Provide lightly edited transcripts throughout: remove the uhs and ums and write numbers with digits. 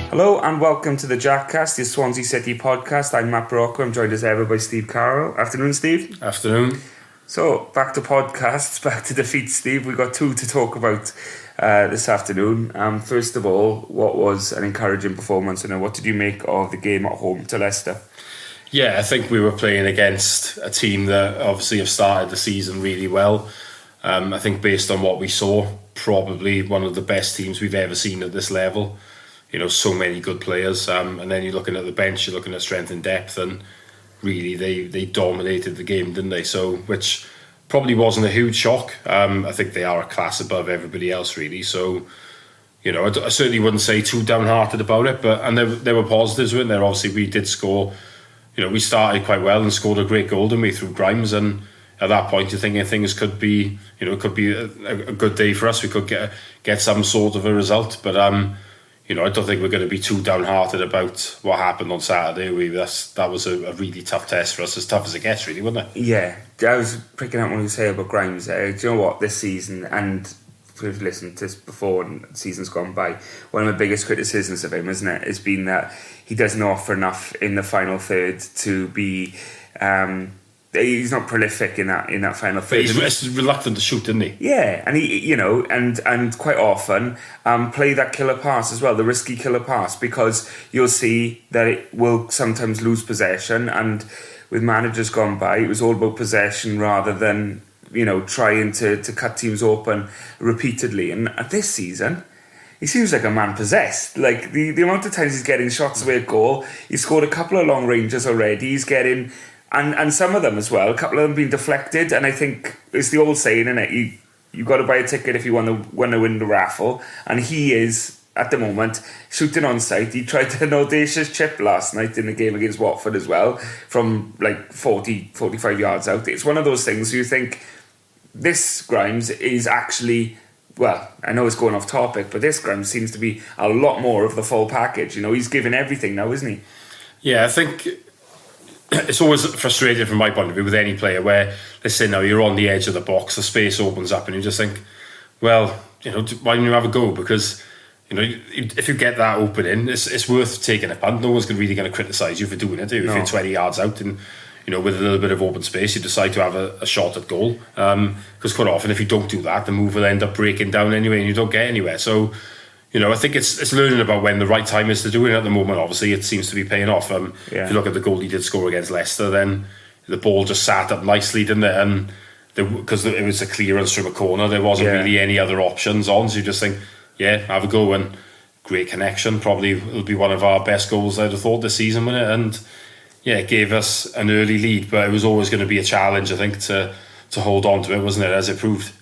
Hello and welcome to the JackCast, your Swansea City podcast. I'm Matt Barocco. I'm joined as ever by Steve Carroll. Afternoon, Steve. Afternoon. So, back to podcasts, back to defeats, Steve. We've got two to talk about this afternoon. First of all, what was an encouraging performance, and what did you make of the game at home to Leicester? Yeah, I think we were playing against a team that obviously have started the season really well. I think based on what we saw, probably one of the best teams we've ever seen at this level. You know, so many good players, and then you're looking at the bench, you're looking at strength and depth, and really they dominated the game, didn't they? So, which probably wasn't a huge shock. I think they are a class above everybody else, really. So, you know, I certainly wouldn't say too downhearted about it, but and there were positives, weren't there? Obviously, we did score. You know, we started quite well and scored a great goal, didn't we, through Grimes, and at that point you're thinking things could be, you know, it could be a good day for us. We could get some sort of a result, but you know, I don't think we're going to be too downhearted about what happened on Saturday. That was a really tough test for us, as tough as it gets, really, wasn't it? Yeah, I was picking up what you say about Grimes. Do you know what, this season, and we've listened to this before and the season's gone by, one of the biggest criticisms of him, isn't it, has been that he doesn't offer enough in the final third to be... he's not prolific in that final third. But he's reluctant to shoot, isn't he? Yeah, and he, you know, and quite often play that killer pass as well, the risky killer pass, because you'll see that it will sometimes lose possession, and with managers gone by, it was all about possession rather than, you know, trying to cut teams open repeatedly. And at this season, he seems like a man possessed. Like the amount of times he's getting shots away at goal, he's scored a couple of long ranges already. He's getting, and some of them as well, a couple of them being deflected. And I think it's the old saying, isn't it? You got to buy a ticket if you want to win the raffle. And he is, at the moment, shooting on sight. He tried an audacious chip last night in the game against Watford as well, from like 45 yards out. It's one of those things you think, this Grimes is actually... Well, I know it's going off topic, but this Grimes seems to be a lot more of the full package. You know, he's giving everything now, isn't he? Yeah, I think it's always frustrating from my point of view with any player where, let's say now you're on the edge of the box, the space opens up and you just think, well, you know, why don't you have a go? Because, you know, if you get that opening, it's worth taking a punt. No one's really going to criticise you for doing it. If you're 20 yards out and, you know, with a little bit of open space, you decide to have a shot at goal. Because quite often, if you don't do that, the move will end up breaking down anyway, and you don't get anywhere. So, you know, I think it's learning about when the right time is to do it. At the moment, obviously, it seems to be paying off. If you look at the goal he did score against Leicester, then the ball just sat up nicely, didn't it? And because it was a clearance from a corner, there wasn't really any other options on. So you just think, yeah, have a go. And great connection. Probably will be one of our best goals, I'd have thought, this season, wouldn't it? And yeah, it gave us an early lead, but it was always going to be a challenge, I think, to hold on to it, wasn't it, as it proved?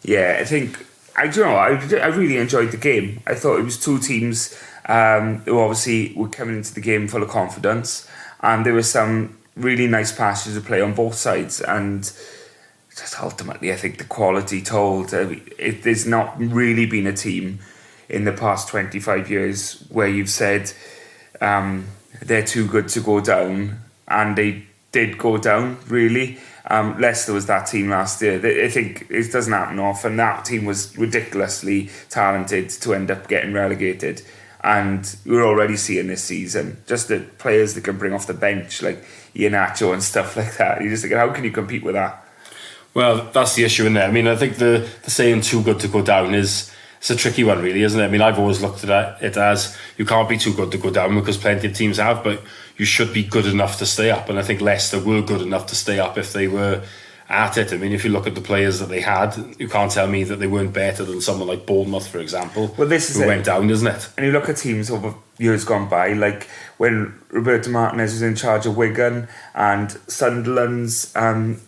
Yeah, I think, I really enjoyed the game. I thought it was two teams who obviously were coming into the game full of confidence, and there were some really nice passes to play on both sides, and just ultimately, I think the quality told. There's not really been a team in the past 25 years where you've said... they're too good to go down, and they did go down, really. Leicester was that team last year. I think it doesn't happen often. That team was ridiculously talented to end up getting relegated, and we're already seeing this season just the players that can bring off the bench, like Iheanacho and stuff like that. You just think, how can you compete with that? Well, that's the issue in there. I mean, I think the saying too good to go down it's a tricky one, really, isn't it? I mean, I've always looked at it as you can't be too good to go down, because plenty of teams have, but you should be good enough to stay up. And I think Leicester were good enough to stay up if they were at it. I mean, if you look at the players that they had, you can't tell me that they weren't better than someone like Bournemouth, for example, well, this is who went down, isn't it? And you look at teams over years gone by, like when Roberto Martinez was in charge of Wigan, and Sunderland's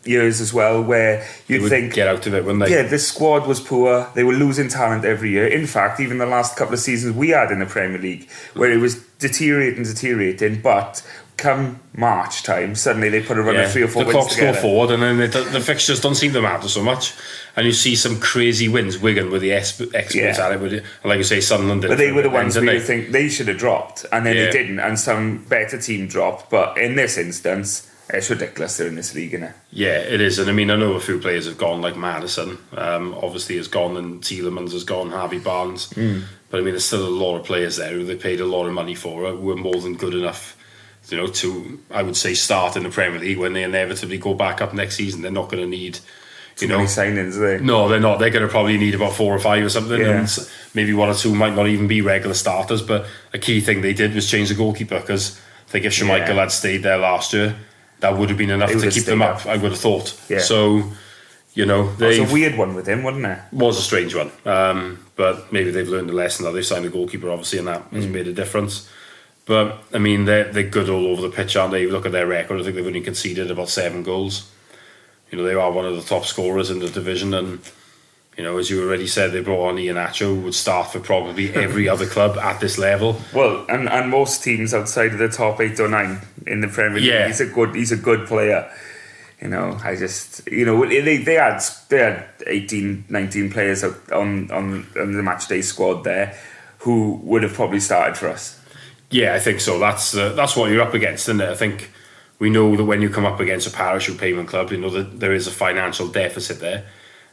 years as well, where you'd think... get out of it, wouldn't they? Yeah, the squad was poor. They were losing talent every year. In fact, even the last couple of seasons we had in the Premier League, where it was deteriorating, but come March time, suddenly they put a run of 3 or 4 wins together. The clocks go forward, and then the fixtures don't seem to matter so much. And you see some crazy wins. Wigan were the experts at it, and like you say, Sunderland did. But they were the ones where you think they should have dropped, and then they didn't, and some better team dropped. But in this instance, It's ridiculous they're in this league, isn't it? Yeah, it is. And I mean, I know a few players have gone, like Madison, obviously has gone, and Tielemans has gone, Harvey Barnes. But I mean, there's still a lot of players there who they paid a lot of money for, who are more than good enough, to, I would say, start in the Premier League when they inevitably go back up next season. They're not going to need, many signings, are they? No, they're not. They're going to probably need about 4 or 5 or something, Yeah. and maybe 1 or 2 might not even be regular starters. But a key thing they did was change the goalkeeper, because I think if Schmeichel had stayed there last year, that would have been enough to keep them up, I would have thought. Yeah. So, it was a weird one with him, wasn't it? Was a strange one. But maybe they've learned a lesson that they've signed a goalkeeper, obviously, and that has made a difference. But, I mean, they're good all over the pitch, aren't they? You look at their record, I think they've only conceded about 7 goals. They are one of the top scorers in the division, and, as you already said, they brought on Iheanacho, who would start for probably every other club at this level. Well, and most teams outside of the top 8 or 9 in the Premier League, Yeah. he's a good player. I just, they had 18, 19 players on the match day squad there who would have probably started for us. Yeah, I think so. That's what you're up against, isn't it? I think we know that when you come up against a parachute payment club, that there is a financial deficit there,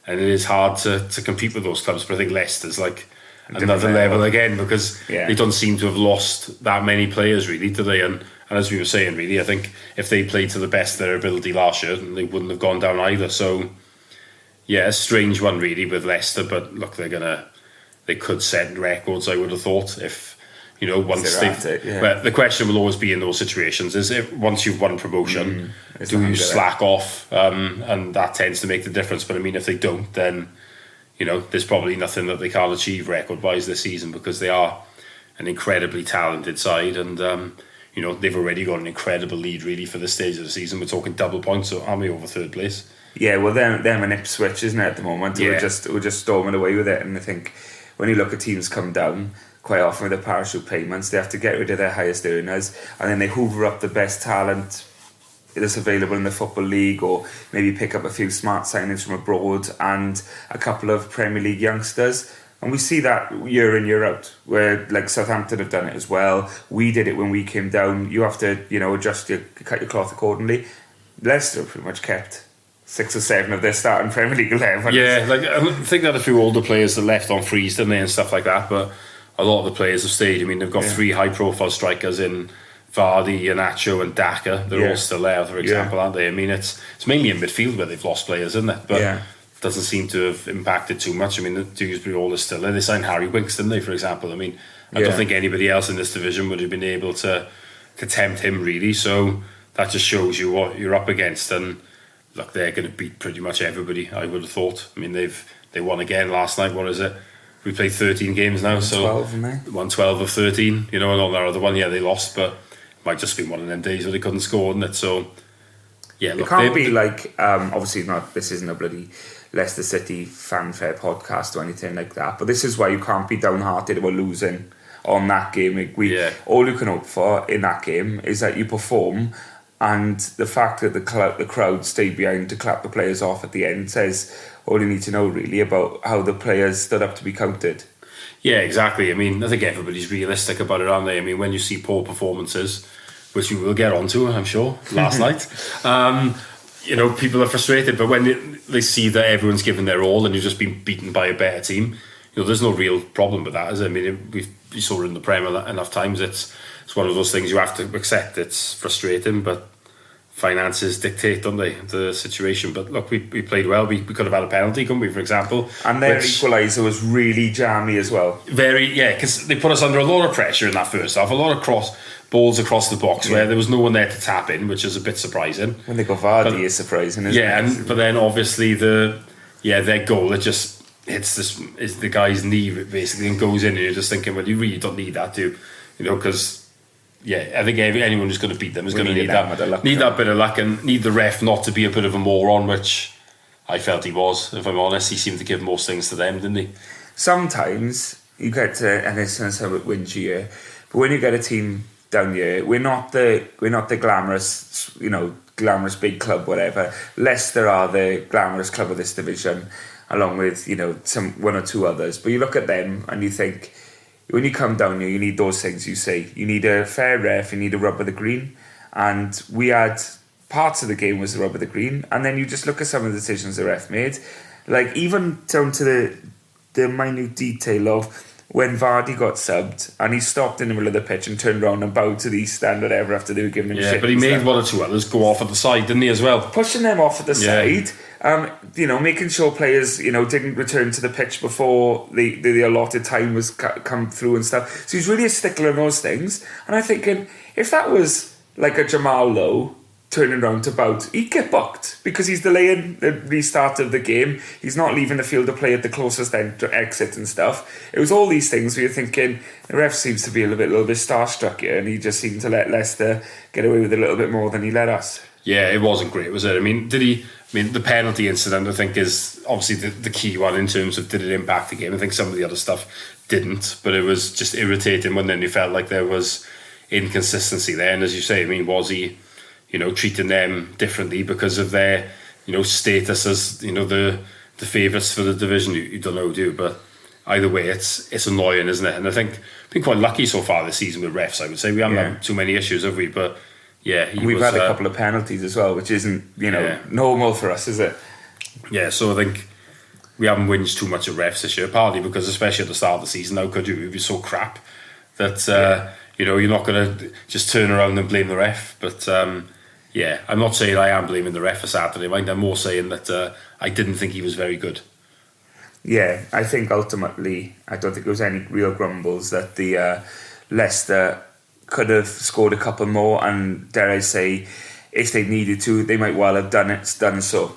and it is hard to compete with those clubs. But I think Leicester's like another level again, because they don't seem to have lost that many players, really, do they? And as we were saying, really, I think if they played to the best of their ability last year, then they wouldn't have gone down either. So, yeah, a strange one, really, with Leicester. But look, they could set records, I would have thought, if once they. But the question will always be in those situations: is if once you've won promotion, do you slack off? And that tends to make the difference. But I mean, if they don't, then there's probably nothing that they can't achieve record-wise this season, because they are an incredibly talented side, and they've already got an incredible lead, really, for this stage of the season. We're talking double points, so aren't we over 3rd place? Yeah, well, them and Ipswich, isn't it, at the moment? We're just storming away with it, and I think when you look at teams come down, quite often with the parachute payments, they have to get rid of their highest earners, and then they hoover up the best talent that's available in the Football League, or maybe pick up a few smart signings from abroad and a couple of Premier League youngsters. And we see that year in, year out, where like Southampton have done it as well. We did it when we came down. You have to, cut your cloth accordingly. Leicester pretty much kept 6 or 7 of their starting Premier League 11. Yeah, I think that a few older players that left on freeze, didn't they, and stuff like that, but a lot of the players have stayed. I mean, they've got 3 high-profile strikers in Vardy, Iheanacho and Daka. They're all still there, for example, aren't they? I mean, it's mainly in midfield where they've lost players, isn't it? But it doesn't seem to have impacted too much. I mean, the Dewsbury all is still there. They signed Harry Winks, didn't they, for example? I mean, I don't think anybody else in this division would have been able to tempt him, really. So that just shows you what you're up against. And look, they're going to beat pretty much everybody, I would have thought. I mean, they won again last night. What is it? We played 13 games now, so 12, haven't they? Won 12 of 13. And on their other one, they lost, but it might just be one of them days where they couldn't score, isn't it? So, yeah, look, it can't be like, obviously not. This isn't a bloody Leicester City fanfare podcast or anything like that. But this is why you can't be downhearted about losing on that game. All you can hope for in that game is that you perform, and the fact that the crowd stayed behind to clap the players off at the end says all you need to know, really, about how the players stood up to be counted. Yeah, exactly. I mean, I think everybody's realistic about it, aren't they? I mean, when you see poor performances, which we will get onto, I'm sure, last night, people are frustrated. But when they see that everyone's given their all and you've just been beaten by a better team, there's no real problem with that, is it? I mean, we saw it in the Premier enough times. It's one of those things you have to accept. It's frustrating, but finances dictate, don't they, the situation. But look, we played well. We could have had a penalty, couldn't we, for example? And their equaliser was really jammy as well. Because they put us under a lot of pressure in that first half. A lot of balls across the box where there was no one there to tap in, which is a bit surprising. When they got Vardy, is surprising, isn't it? But then obviously their goal, it just hits the guy's knee basically and goes in, and you're just thinking, well, you really don't need that, do you? Because I think anyone who's going to beat them is going to need that bit of luck, and need the ref not to be a bit of a moron, which I felt he was, if I'm honest. He seemed to give most things to them, didn't he? Sometimes you get to, and it's going to sound a bit whingy here, but when you get a team down here, we're not the glamorous, glamorous big club, whatever. Leicester are the glamorous club of this division, along with some 1 or 2 others. But you look at them and you think, when you come down here, you need those things. You say you need a fair ref, you need a rub of the green, and we had parts of the game was the rub of the green, and then you just look at some of the decisions the ref made, like even down to the minute detail of when Vardy got subbed and he stopped in the middle of the pitch and turned around and bowed to the East Stand or whatever after they were giving him shit. Yeah, but he made one or two others go off at the side, didn't he, as well? Pushing them off at the side, making sure players, didn't return to the pitch before the allotted time was come through and stuff. So he's really a stickler on those things. And I'm thinking, if that was like a Jamal Lowe turning around to bout, he'd get booked because he's delaying the restart of the game. He's not leaving the field to play at the closest exit and stuff. It was all these things where you're thinking the ref seems to be a little bit starstruck here, and he just seemed to let Leicester get away with a little bit more than he let us. Yeah, it wasn't great, was it? I mean, the penalty incident, I think, is obviously the key one in terms of did it impact the game. I think some of the other stuff didn't, but it was just irritating when then you felt like there was inconsistency there. And as you say, I mean, was he treating them differently because of their, status as, the favourites for the division? You don't know, do you? But either way, it's annoying, isn't it? And I think I've been quite lucky so far this season with refs, I would say. We haven't had too many issues, have we? But yeah, we've had a couple of penalties as well, which isn't, normal for us, is it? Yeah, so I think we haven't whinged too much at refs this year, partly because, especially at the start of the season, how could you? It was so crap that, you're not going to just turn around and blame the ref. But yeah, I'm not saying I am blaming the ref for Saturday, mind. I'm more saying that I didn't think he was very good. Yeah, I think ultimately, I don't think there was any real grumbles that the Leicester could have scored a couple more, and dare I say, if they needed to, they might well have done so.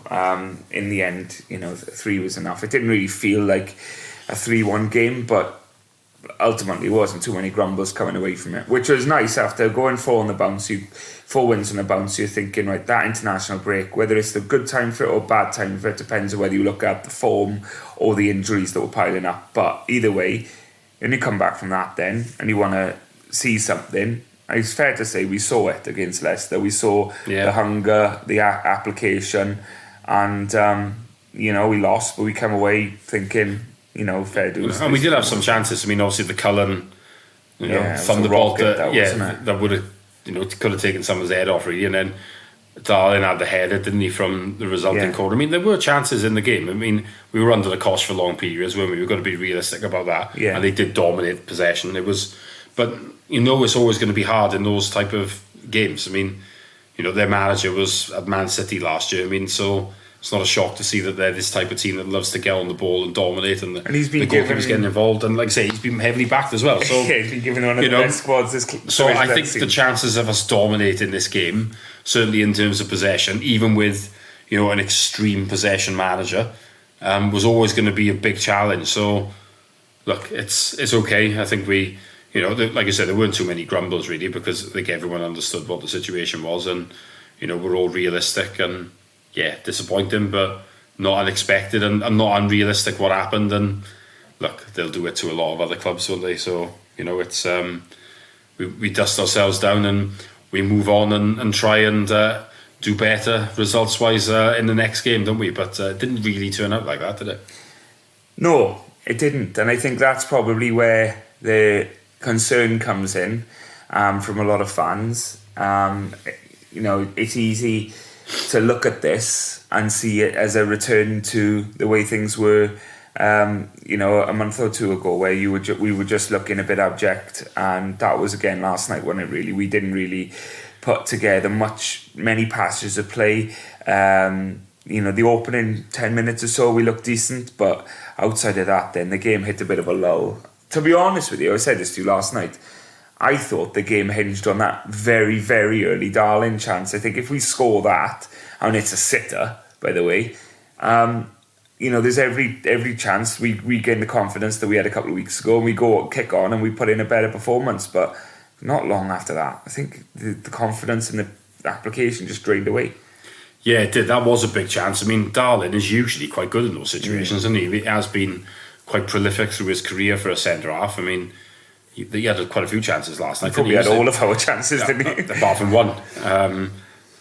In the end, 3 was enough. It didn't really feel like a 3-1 game, but ultimately it wasn't too many grumbles coming away from it, which was nice. After going 4 on the bounce, 4 wins on the bounce, you're thinking, right, that international break, whether it's the good time for it or bad time for it, depends on whether you look at the form or the injuries that were piling up. But either way, when you come back from that then and you want to see something, it's fair to say we saw it against Leicester. We saw the hunger, the application, and we lost, but we come away thinking, fair dues. And we did have some chances. I mean, obviously the Cullen, thunderbolt that would have, could have taken someone's head off really, and then Darlin had the header, didn't he, from the resulting corner. I mean, there were chances in the game. I mean, we were under the cosh for long periods, weren't we? We've got to be realistic about that. Yeah. And they did dominate possession. But it's always going to be hard in those type of games. I mean, their manager was at Man City last year. I mean, so it's not a shock to see that they're this type of team that loves to get on the ball and dominate, and he's been the goalkeeper's getting involved. And like I say, he's been heavily backed as well. So he's been given one of the best squads. So I think the chances of us dominating this game, certainly in terms of possession, even with an extreme possession manager, was always going to be a big challenge. So look, it's okay. I think we, like I said, there weren't too many grumbles really, because I think everyone understood what the situation was, and we're all realistic, and disappointing, but not unexpected and not unrealistic what happened. And look, they'll do it to a lot of other clubs, won't they? So it's we dust ourselves down and we move on and try and do better results wise in the next game, don't we? But it didn't really turn out like that, did it? No, it didn't, and I think that's probably where the concern comes in from a lot of fans. It's easy to look at this and see it as a return to the way things were, a month or two ago, where we were just looking a bit abject, and that was again last night, wasn't it? Really, we didn't really put together many passages of play. The opening 10 minutes or so, we looked decent, but outside of that, then the game hit a bit of a lull. To be honest with you, I said this to you last night, I thought the game hinged on that very, very early Darlin chance. I think if we score that, and it's a sitter, by the way, there's every chance we regain the confidence that we had a couple of weeks ago, and we go kick on and we put in a better performance. But not long after that, I think the confidence in the application just drained away. Yeah, it did. That was a big chance. I mean, Darlin is usually quite good in those situations, isn't he? He has been quite prolific through his career for a centre-half. I mean, he had quite a few chances last night. He probably had all of our chances, didn't he? Apart from one.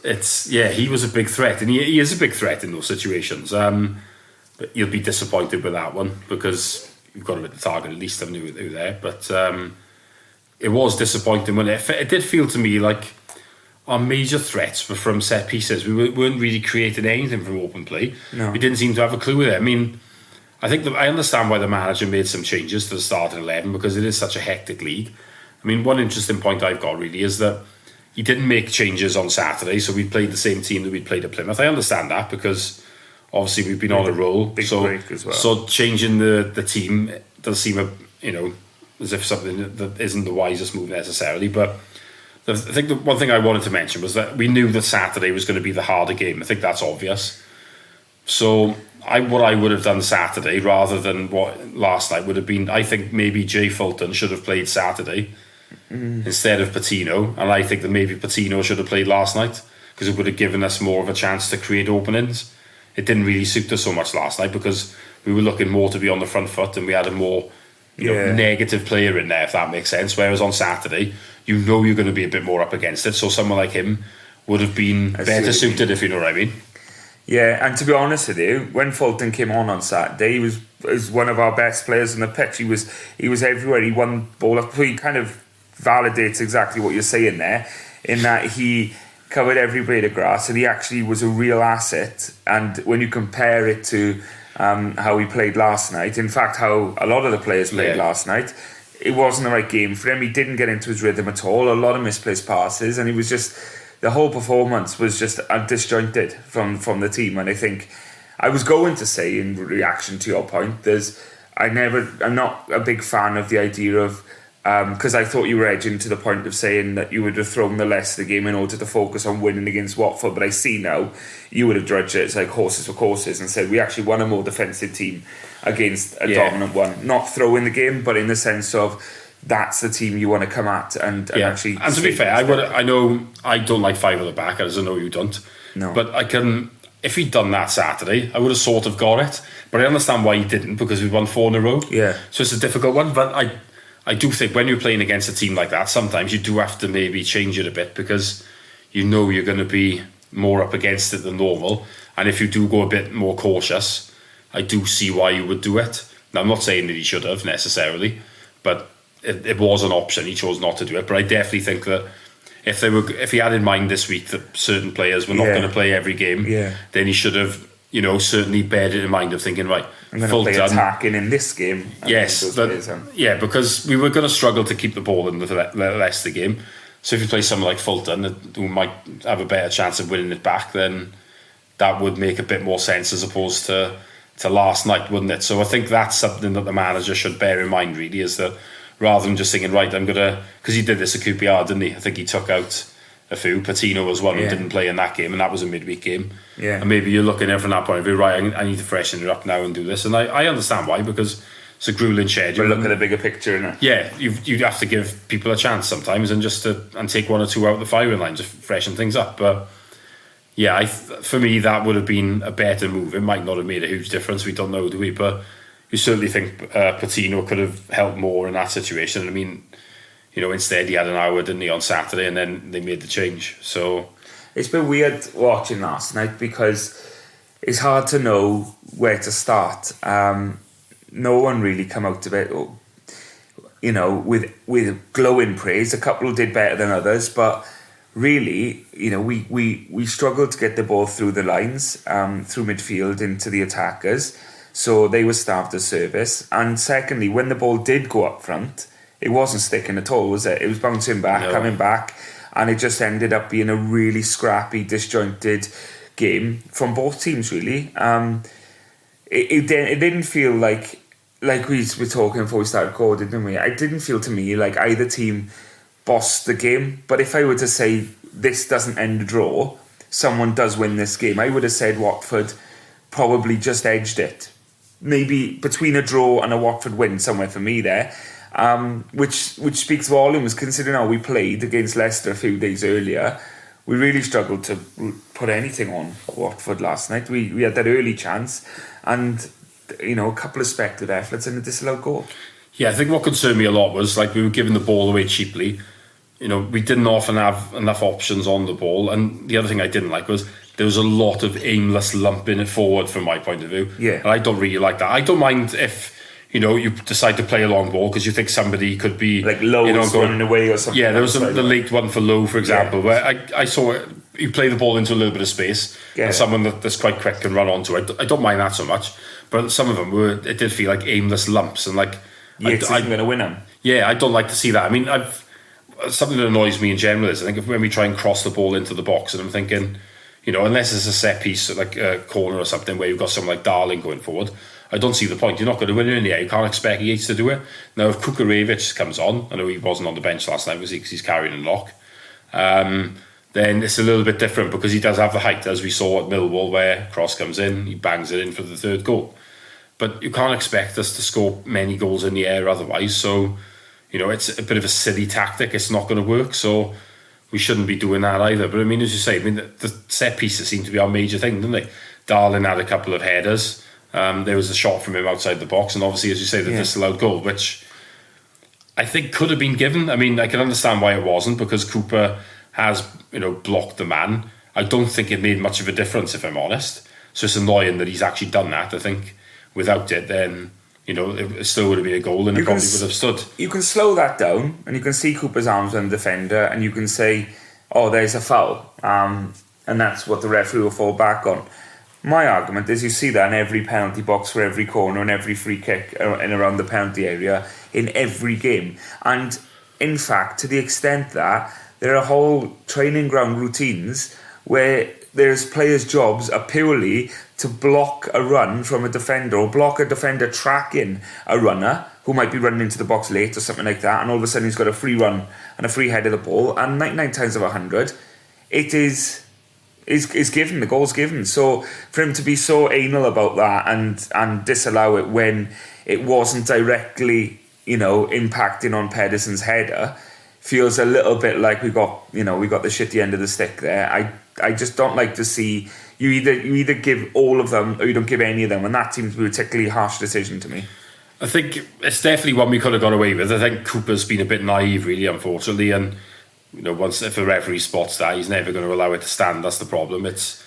He was a big threat, and he is a big threat in those situations. But you'll be disappointed with that one, because you've got to hit the target at least, haven't you, there? But it was disappointing when it did feel to me like our major threats were from set pieces. We weren't really creating anything from open play. No. We didn't seem to have a clue with it. I mean, I think I understand why the manager made some changes to the starting 11 because it is such a hectic league. I mean, one interesting point I've got really is that he didn't make changes on Saturday, so we played the same team that we'd played at Plymouth. I understand that because obviously we've been on a roll. Big break as well. So changing the team does seem as if something that isn't the wisest move necessarily. But I think the one thing I wanted to mention was that we knew that Saturday was going to be the harder game. I think that's obvious. So what I would have done Saturday rather than what last night would have been, I think maybe Jay Fulton should have played Saturday instead of Patino, and I think that maybe Patino should have played last night because it would have given us more of a chance to create openings. It didn't really suit us so much last night because we were looking more to be on the front foot and we had a more negative player in there, if that makes sense. Whereas on Saturday, you're going to be a bit more up against it, so someone like him would have been better suited, if you know what I mean. Yeah, and to be honest with you, when Fulton came on Saturday, he was one of our best players on the pitch. He was everywhere. He won ball up. So he kind of validates exactly what you're saying there, in that he covered every blade of grass and he actually was a real asset. And when you compare it to how he played last night, in fact how a lot of the players played last night, it wasn't the right game for him. He didn't get into his rhythm at all, a lot of misplaced passes, and he was just, the whole performance was just disjointed from the team. And I think I was going to say, in reaction to your point, I'm not a big fan of the idea of, because I thought you were edging to the point of saying that you would have thrown the Leicester game in order to focus on winning against Watford, but I see now you would have judged it as like horses for courses and said we actually won a more defensive team against a dominant one. Not throwing the game, but in the sense of that's the team you want to come at and actually. And to be fair, I know I don't like five at the back, as I know you don't. No. But I can. If he'd done that Saturday, I would have sort of got it. But I understand why he didn't, because we won 4 in a row. Yeah. So it's a difficult one, but I do think when you're playing against a team like that, sometimes you do have to maybe change it a bit because you know you're going to be more up against it than normal. And if you do go a bit more cautious, I do see why you would do it. Now, I'm not saying that he should have necessarily, but it was an option. He chose not to do it. But I definitely think that if he had in mind this week that certain players were not going to play every game, then he should have, certainly bared it in mind of thinking, right, I'm going to play attacking in this game. Yes, because we were going to struggle to keep the ball in the Leicester game. So if you play someone like Fulton, who might have a better chance of winning it back, then that would make a bit more sense as opposed to last night, wouldn't it? So I think that's something that the manager should bear in mind, really, is that rather than just thinking, right, I'm going to... Because he did this at QPR, didn't he? I think he took out a few. Patino was one who didn't play in that game, and that was a midweek game. Yeah. And maybe you're looking at it from that point of view, right, I need to freshen it up now and do this. And I understand why, because it's a grueling schedule. But look at the bigger picture, innit? Yeah, you'd have to give people a chance sometimes and take 1 or 2 out of the firing line, just freshen things up. But yeah, for me, that would have been a better move. It might not have made a huge difference. We don't know, do we? But you certainly think Patino could have helped more in that situation. I mean, instead he had an hour, didn't he, on Saturday, and then they made the change. So it's been weird watching last night because it's hard to know where to start. No one really come out of it, with glowing praise. A couple did better than others, but really, we struggled to get the ball through the lines, through midfield into the attackers. So they were starved of service. And secondly, when the ball did go up front, it wasn't sticking at all, was it? It was bouncing back, coming back, and it just ended up being a really scrappy, disjointed game from both teams, really. It didn't feel like we were talking before we started recording, didn't we? It didn't feel to me like either team bossed the game. But if I were to say this doesn't end a draw, someone does win this game, I would have said Watford probably just edged it. Maybe between a draw and a Watford win, somewhere for me there. Which speaks volumes considering how we played against Leicester a few days earlier. We really struggled to put anything on Watford last night. We had that early chance and a couple of speculative efforts and a disallowed goal. Yeah, I think what concerned me a lot was we were giving the ball away cheaply. We didn't often have enough options on the ball, and the other thing I didn't like was there was a lot of aimless lumping it forward from my point of view. Yeah. And I don't really like that. I don't mind if you decide to play a long ball because you think somebody could be like Lowe's running away or something. Yeah, there was the late one for Lowe, for example, where I saw it, you play the ball into a little bit of space, and someone that's quite quick can run onto it. I don't mind that so much, but some of them it did feel like aimless lumps, and like I'm going to win them. Yeah, I don't like to see that. I mean, something that annoys me in general is I think when we try and cross the ball into the box, and I'm thinking, unless it's a set piece like a corner or something where you've got someone like Darling going forward, I don't see the point. You're not going to win it in the air. You can't expect Yates to do it. Now, if Kukarevich comes on, I know he wasn't on the bench last night, was he? Because he's carrying a lock. Then it's a little bit different because he does have the height, as we saw at Millwall, where cross comes in, he bangs it in for the third goal. But you can't expect us to score many goals in the air otherwise. So, it's a bit of a silly tactic. It's not going to work. So we shouldn't be doing that either. But I mean, as you say, the set pieces seem to be our major thing, didn't they? Darling had a couple of headers. There was a shot from him outside the box, and obviously, as you say, the disallowed goal, which I think could have been given. I mean, I can understand why it wasn't, because Cooper has, blocked the man. I don't think it made much of a difference, if I'm honest. So it's annoying that he's actually done that. I think without it, then it still would have been a goal, and it probably would have stood. You can slow that down, and you can see Cooper's arms on the defender, and you can say, "Oh, there's a foul," and that's what the referee will fall back on. My argument is you see that in every penalty box for every corner and every free kick and around the penalty area in every game. And in fact, to the extent that there are whole training ground routines where there's players' jobs are purely to block a run from a defender or block a defender tracking a runner who might be running into the box late or something like that, and all of a sudden he's got a free run and a free head of the ball, and 99 times out of 100 it is given, the goal's given. So for him to be so anal about that and disallow it when it wasn't directly, impacting on Pedersen's header, feels a little bit like we got the shitty end of the stick there. I just don't like to see you either give all of them or you don't give any of them, and that seems to be a particularly harsh decision to me. I think it's definitely one we could have got away with. I think Cooper's been a bit naive, really, unfortunately, and once if a referee spots that, he's never going to allow it to stand. That's the problem. It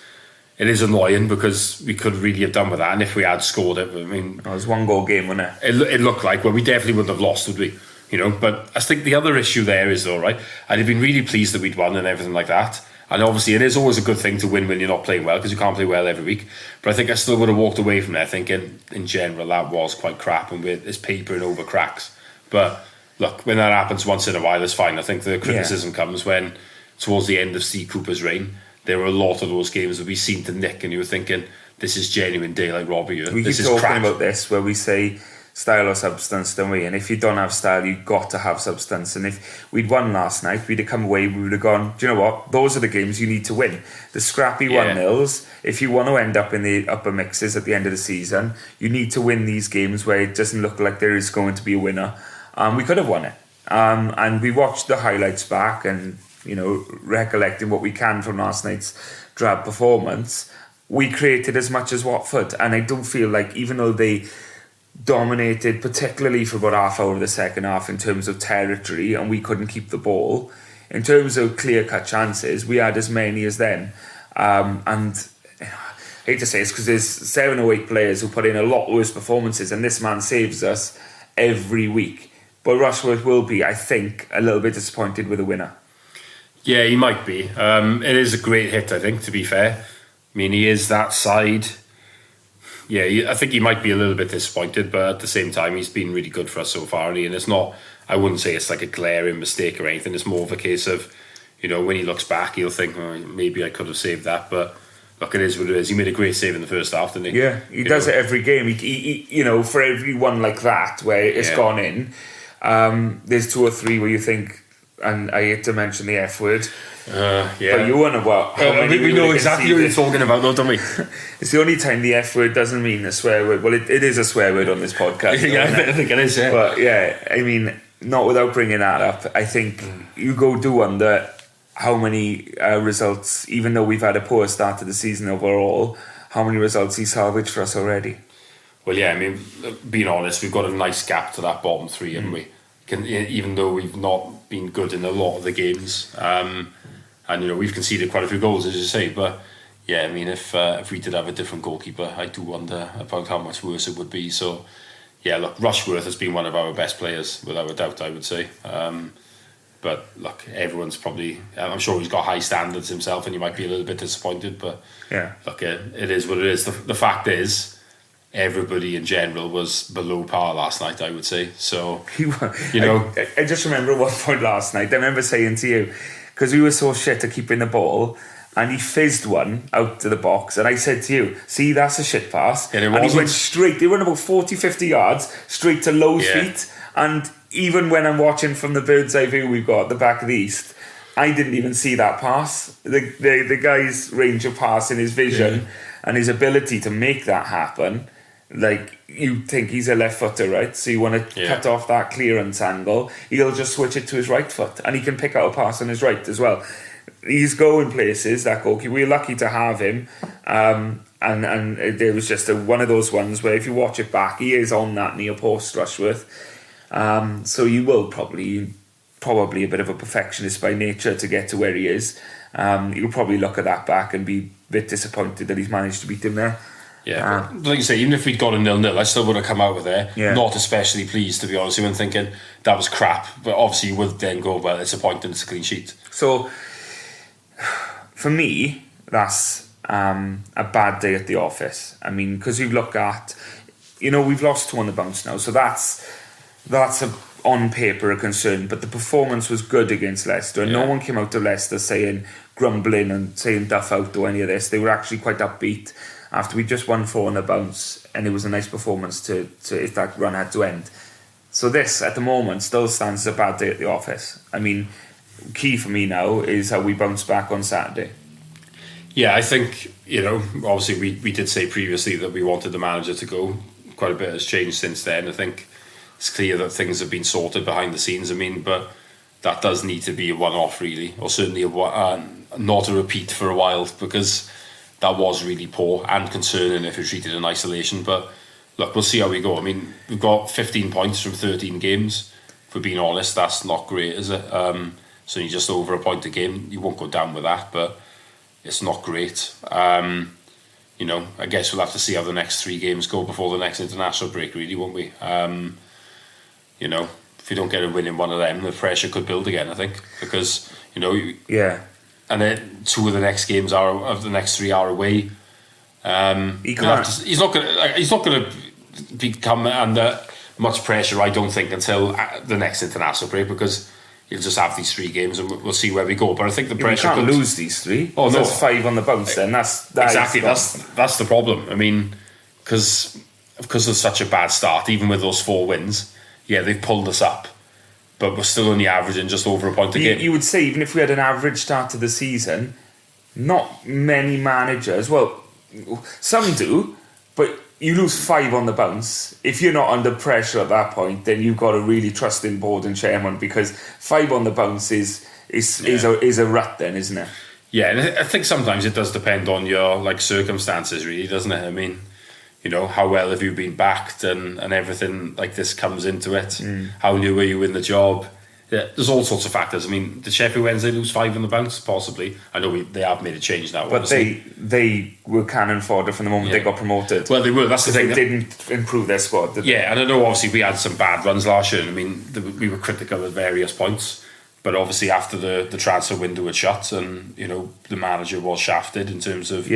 is annoying because we could really have done with that, and if we had scored it, I mean, it was one goal game, wasn't it? It looked like, well, we definitely wouldn't have lost, would we? But I think the other issue there is, though, right, I'd have been really pleased that we'd won and everything like that. And obviously, it is always a good thing to win when you're not playing well, because you can't play well every week. But I think I still would have walked away from there thinking, in general, that was quite crap, and it's papering over cracks. But look, when that happens once in a while, it's fine. I think the criticism comes when, towards the end of Steve Cooper's reign, there were a lot of those games that we seemed to nick, and you were thinking, this is genuine daylight robbery. We keep talking about this, where we say style or substance, don't we? And if you don't have style, you've got to have substance. And if we'd won last night, we'd have come away, we would have gone, do you know what? Those are the games you need to win. The scrappy 1-0s, if you want to end up in the upper mixes at the end of the season, you need to win these games where it doesn't look like there is going to be a winner. We could have won it. And we watched the highlights back and, recollecting what we can from last night's drab performance, we created as much as Watford. And I don't feel like, even though they dominated, particularly for about half hour of the second half in terms of territory, and we couldn't keep the ball, in terms of clear-cut chances, we had as many as them. And I hate to say it's because there's 7 or 8 players who put in a lot worse performances, and this man saves us every week. But Rushworth will be, I think, a little bit disappointed with the winner. Yeah, he might be. It is a great hit, I think, to be fair. I mean, he is that side. Yeah, I think he might be a little bit disappointed, but at the same time, he's been really good for us so far. And it's not, I wouldn't say it's like a glaring mistake or anything. It's more of a case of, when he looks back, he'll think, maybe I could have saved that. But look, it is what it is. He made a great save in the first half, didn't he? Yeah, he does it every game. He for every one like that, where it's gone in, there's 2 or 3 where you think, and I hate to mention the F word, but you wonder what. We know exactly what you're talking about, though, don't we? It's the only time the F word doesn't mean a swear word. Well, it is a swear word on this podcast. I think it is, yeah. But I mean, not without bringing that up, I think you do wonder how many results, even though we've had a poor start to the season overall, how many results he salvaged for us already. Well, yeah, I mean, being honest, we've got a nice gap to that bottom 3, haven't we? Even though we've not been good in a lot of the games, and we've conceded quite a few goals, as you say. But yeah, I mean, if we did have a different goalkeeper, I do wonder about how much worse it would be. So yeah, look, Rushworth has been one of our best players, without a doubt, I would say. But look, everyone's probably... I'm sure he's got high standards himself and he might be a little bit disappointed, but yeah, look, it is what it is. The fact is, everybody in general was below par last night, I would say. So, I just remember at one point last night, I remember saying to you, because we were so shit at keeping the ball, and he fizzed one out to the box, and I said to you, see, that's a shit pass. And he went straight, they were about 40, 50 yards, straight to Lowe's feet, and even when I'm watching from the bird's eye view we've got at the back of the East, I didn't even see that pass. The guy's range of pass in his vision and his ability to make that happen, like, you think he's a left footer, right? So you want to cut off that clearance angle, he'll just switch it to his right foot, and he can pick out a pass on his right as well. He's going places, that goalkeeper. We're lucky to have him, and it was just one of those ones where if you watch it back, he is on that near post, Rushworth. So you will probably a bit of a perfectionist by nature to get to where he is. You'll probably look at that back and be a bit disappointed that he's managed to beat him there. Yeah, but like you say, even if we'd got a 0-0, I still would have come out with there. Not especially pleased, to be honest. You were thinking that was crap, but obviously you would then go, well, it's a point and it's a clean sheet. So for me, that's a bad day at the office. I mean, because you look at, we've lost 2 on the bounce now, so that's on paper a concern, but the performance was good against Leicester, and no one came out of Leicester grumbling and saying Duff out or any of this. They were actually quite upbeat after we just won 4 on the bounce, and it was a nice performance to if that run had to end. So this, at the moment, still stands as a bad day at the office. I mean, key for me now is how we bounce back on Saturday. Yeah, I think, obviously we did say previously that we wanted the manager to go. Quite a bit has changed since then. I think it's clear that things have been sorted behind the scenes. I mean, but that does need to be a one-off, really, or certainly not a repeat for a while, because that was really poor and concerning if it's treated in isolation. But look, we'll see how we go. I mean, we've got 15 points from 13 games. If we're being honest, that's not great, is it? So you're just over a point a game. You won't go down with that, but it's not great. I guess we'll have to see how the next 3 games go before the next international break, really, won't we? If we don't get a win in one of them, the pressure could build again, I think, because, and then 2 of the next games of the next 3 are away. He's not going to become under much pressure, I don't think, until the next international break, because he'll just have these 3 games and we'll see where we go. But I think the pressure can't lose these 3. Oh no, that's 5 on the bounce. Then that's the problem. I mean, because of such a bad start, even with those 4 wins, they've pulled us up, but we're still only averaging just over a point a game. You would say, even if we had an average start to the season, not many managers, well, some do, but you lose 5 on the bounce. If you're not under pressure at that point, then you've got to really trust in board and chairman, because 5 on the bounce is a rut then, isn't it? Yeah, and I think sometimes it does depend on your circumstances, really, doesn't it? I mean, how well have you been backed and everything like this comes into it. How new are you in the job? Yeah, there's all sorts of factors. I mean, did Sheffield Wednesday lose 5 on the bounce? Possibly. I know they have made a change now. But they were cannon fodder from the moment they got promoted. Well, they were. That's the thing. They didn't improve their squad, did they? Yeah, and I know obviously we had some bad runs last year. I mean, we were critical at various points. But obviously after the transfer window had shut and, the manager was shafted in terms of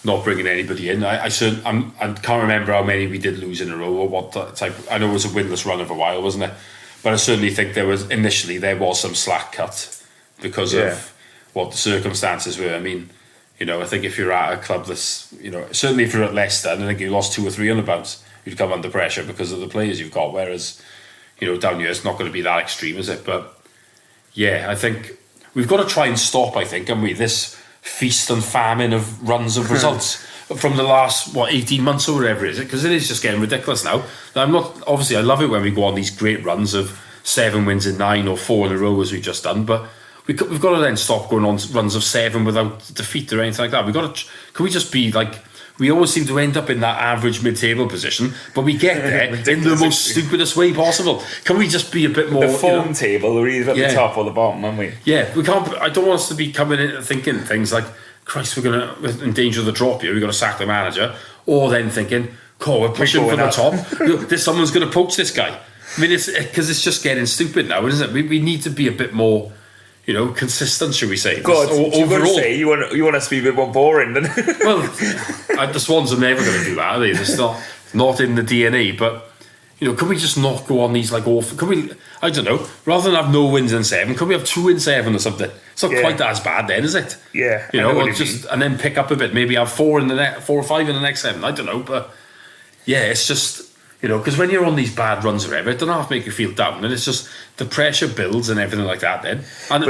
not bringing anybody in. I can't remember how many we did lose in a row or what type. I know it was a winless run of a while, wasn't it? But I certainly think there was some slack cut because of what the circumstances were. I mean, I think if you're at a club that's, certainly if you're at Leicester and I think you lost 2 or 3 on the bounce, you'd come under pressure because of the players you've got. Whereas, down here it's not going to be that extreme, is it? But yeah, I think we've got to try and stop, haven't we, this feast and famine of runs of results from the last 18 months or whatever it is, because it is just getting ridiculous now. I love it when we go on these great runs of 7 wins in 9 or 4 in a row as we've just done, but we've got to then stop going on runs of 7 without defeat or anything like that. Can we just be like, we always seem to end up in that average mid-table position, but we get there in the most stupidest way possible. Can we just be a bit more... The foam table, we're either at the top or the bottom, aren't we? Yeah, we can't... I don't want us to be coming in and thinking things like, Christ, we're in danger of the drop here, we've got to sack the manager, or then thinking, we're pushing for the top. There's someone's going to poach this guy. I mean, it's because it's just getting stupid now, isn't it? We need to be a bit more, consistent, should we say? God, overall, you want us to be a bit more boring, then? Well, the Swans are never going to do that, are they? It's not in the DNA. But can we just not go on these like awful? Can we? I don't know. Rather than have no wins in 7, can we have 2 in 7 or something? It's not quite as bad then, is it? Yeah. And then pick up a bit. Maybe have 4 or 5 in the next 7. I don't know, but yeah, it's just. Because when you're on these bad runs or whatever, it doesn't have to make you feel down, and it's just the pressure builds and everything like that then. And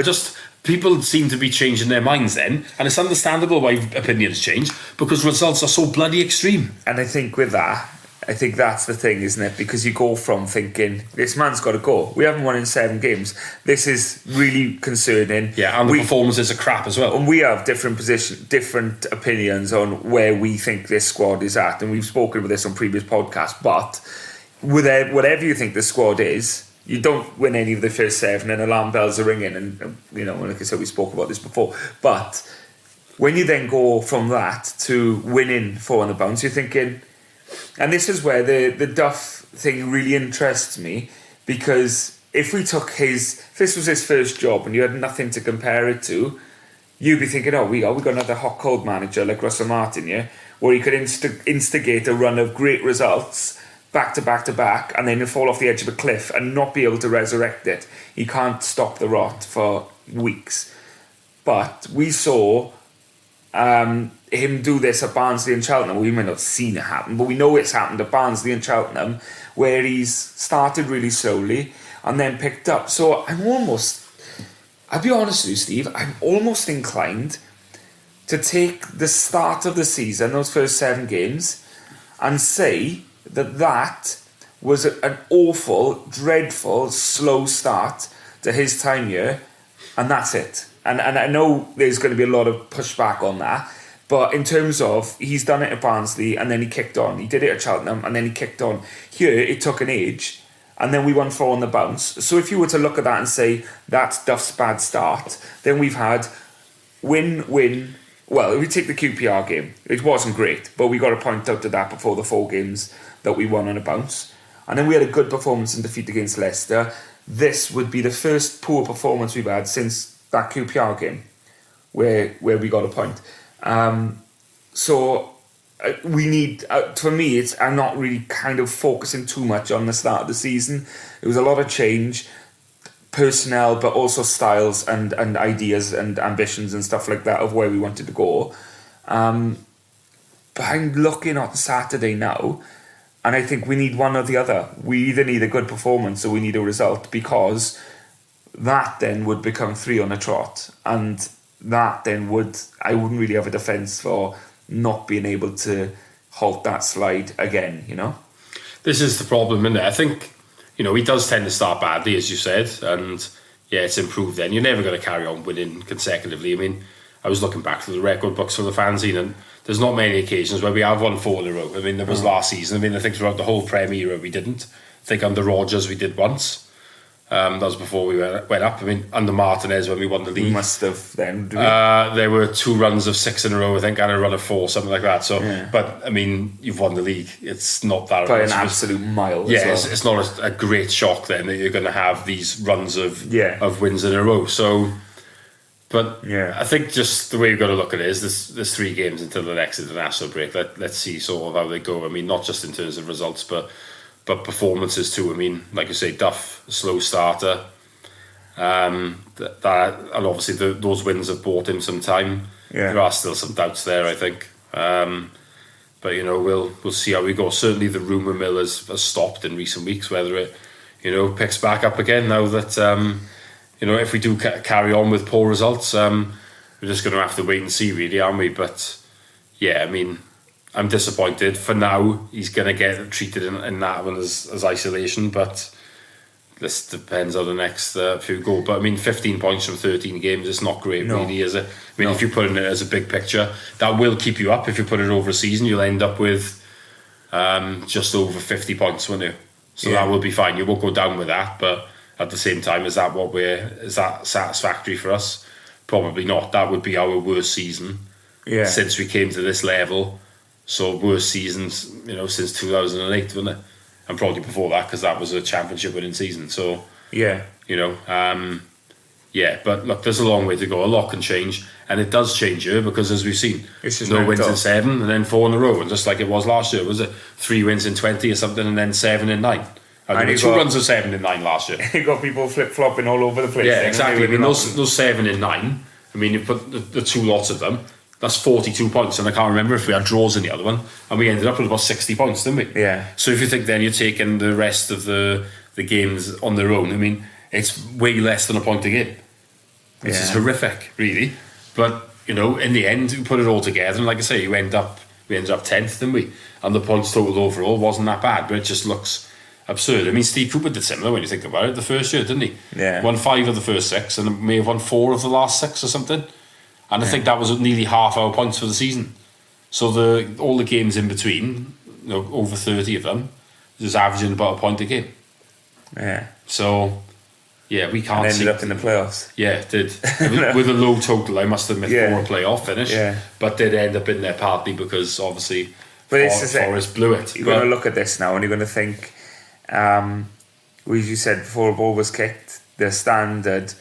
people seem to be changing their minds then, and it's understandable why opinions change, because results are so bloody extreme. And I think with that, that's the thing, isn't it? Because you go from thinking, this man's got to go. We haven't won in 7 games. This is really concerning. Yeah, and the performances are crap as well. And we have different opinions on where we think this squad is at. And we've spoken about this on previous podcasts. But whatever you think the squad is, you don't win any of the first 7 and alarm bells are ringing. And, like I said, we spoke about this before. But when you then go from that to winning 4 on the bounce, you're thinking... And this is where the Duff thing really interests me, because if this was his first job and you had nothing to compare it to, you'd be thinking, we got another hot cold manager like Russell Martin, yeah, where he could instigate a run of great results back to back to back, and then he'll fall off the edge of a cliff and not be able to resurrect it. He can't stop the rot for weeks. But we saw him do this at Barnsley and Cheltenham. We may not have seen it happen, but we know it's happened at Barnsley and Cheltenham, where he's started really slowly and then picked up. So I'll be honest with you, Steve, I'm almost inclined to take the start of the season, those first 7 games, and say that was an awful, dreadful, slow start to his time here, and that's it. And I know there's going to be a lot of pushback on that, but in terms of, he's done it at Barnsley and then he kicked on. He did it at Cheltenham and then he kicked on. Here, it took an age and then we won 4 on the bounce. So if you were to look at that and say, that's Duff's bad start, then we've had win. Well, if we take the QPR game, it wasn't great, but we got to point out to that before the 4 games that we won on a bounce. And then we had a good performance in defeat against Leicester. This would be the first poor performance we've had since that QPR game where we got a point. So we need, for me, I'm not really kind of focusing too much on the start of the season. It was a lot of change, personnel, but also styles and ideas and ambitions and stuff like that of where we wanted to go. But I'm looking at Saturday now, and I think we need one or the other. We either need a good performance or we need a result, because that then would become 3 on a trot, and that then I wouldn't really have a defence for not being able to halt that slide again, This is the problem, isn't it? I think, he does tend to start badly, as you said, and it's improved then. You're never going to carry on winning consecutively. I mean, I was looking back to the record books for the fanzine, and there's not many occasions where we have won 4 in a row. I mean, there was last season. I mean, I think throughout the whole Premier era we didn't. I think under Rodgers we did once. That was before we went up. I mean, under Martinez when we won the league. We must have then. There were 2 runs of 6 in a row, I think, and a run of 4, something like that. So, But I mean, you've won the league. It's not that by an absolute mile. Yeah, as well. It's not a great shock then that you're going to have these runs of wins in a row. So, but I think just the way you've got to look at it is there's 3 games until the next international break. Let's see sort of how they go. I mean, not just in terms of results, but performances too. I mean, like you say, Duff, slow starter. And obviously those wins have bought him some time. There are still some doubts there, I think. But we'll see how we go. Certainly the rumour mill has stopped in recent weeks. Whether it picks back up again now that if we do carry on with poor results, we're just going to have to wait and see, really, aren't we? But I mean, I'm disappointed. For now, he's going to get treated in that one as isolation, but this depends how the next few go. But I mean, 15 points from 13 games, it's not great, really, is it? I mean, if you put it as a big picture, that will keep you up. If you put it over a season, you'll end up with just over 50 points, won't you? So that will be fine. You won't go down with that, but at the same time, is that satisfactory for us? Probably not. That would be our worst season since we came to this level. So worst seasons, since 2008, wasn't it? And probably before that, because that was a championship winning season. So yeah, but look, there's a long way to go. A lot can change, and it does change here because, as we've seen, no wins in 7 and then 4 in a row, and just like it was last year, was it 3 wins in 20 or something, and then 7 in 9? And there were 2 runs of 7 in 9 last year. You got people flip flopping all over the place. Yeah, exactly. I mean, those 7 in 9. I mean, you put the 2 lots of them. That's 42 points, and I can't remember if we had draws in the other one, and we ended up with about 60 points, didn't we? Yeah. So if you think then you're taking the rest of the games on their own, I mean, it's way less than a point a game, which is horrific, really. But in the end, we put it all together, and like I say, we ended up 10th, didn't we? And the points total overall wasn't that bad, but it just looks absurd. I mean, Steve Cooper did similar when you think about it the first year, didn't he? Yeah. Won 5 of the first 6, and may have won 4 of the last 6 or something. And I think that was nearly half our points for the season. So all the games in between, over 30 of them, was averaging about a point a game. Yeah. So, yeah, we can't. And ended up in the playoffs. Yeah, it did. With a low total, I must admit, for a playoff finish. Yeah. But did end up in there partly because obviously Forest blew it. You're going to look at this now and you're going to think, as you said before, a ball was kicked, the standard.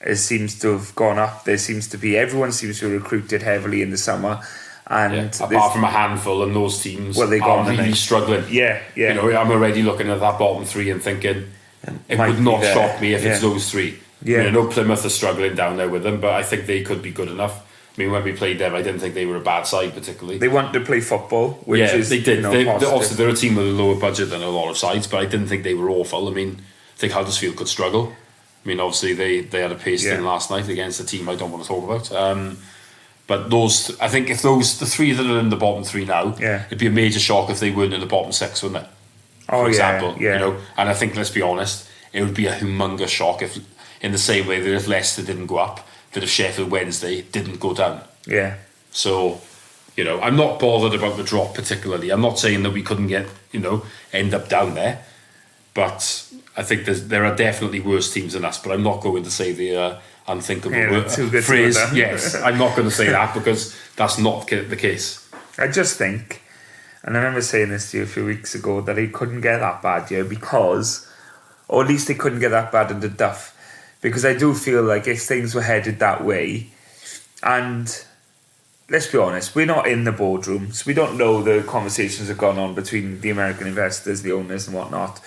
It seems to have gone up. Everyone seems to have recruited heavily in the summer, and apart from a handful, and those teams are really struggling. Yeah. I'm already looking at that bottom 3 and thinking it would not shock me if it's those 3. Yeah, I know Plymouth are struggling down there with them, but I think they could be good enough. I mean, when we played them, I didn't think they were a bad side particularly. They wanted to play football, which is they did. Obviously, they're a team with a lower budget than a lot of sides, but I didn't think they were awful. I mean, I think Huddersfield could struggle. I mean, obviously, they had a pace thing last night against a team I don't want to talk about. But I think if the 3 that are in the bottom 3 now, it'd be a major shock if they weren't in the bottom 6, wouldn't it? For example, and I think, let's be honest, it would be a humongous shock if, in the same way that if Leicester didn't go up, that if Sheffield Wednesday didn't go down. Yeah. So, I'm not bothered about the drop particularly. I'm not saying that we couldn't end up down there, but I think there are definitely worse teams than us, but I'm not going to say the unthinkable phrase. Yes, I'm not going to say that because that's not the case. I just think, and I remember saying this to you a few weeks ago, that it couldn't get that bad here because, or at least it couldn't get that bad under Duff, because I do feel like if things were headed that way, and let's be honest, we're not in the boardrooms, we don't know the conversations that have gone on between the American investors, the owners and whatnot.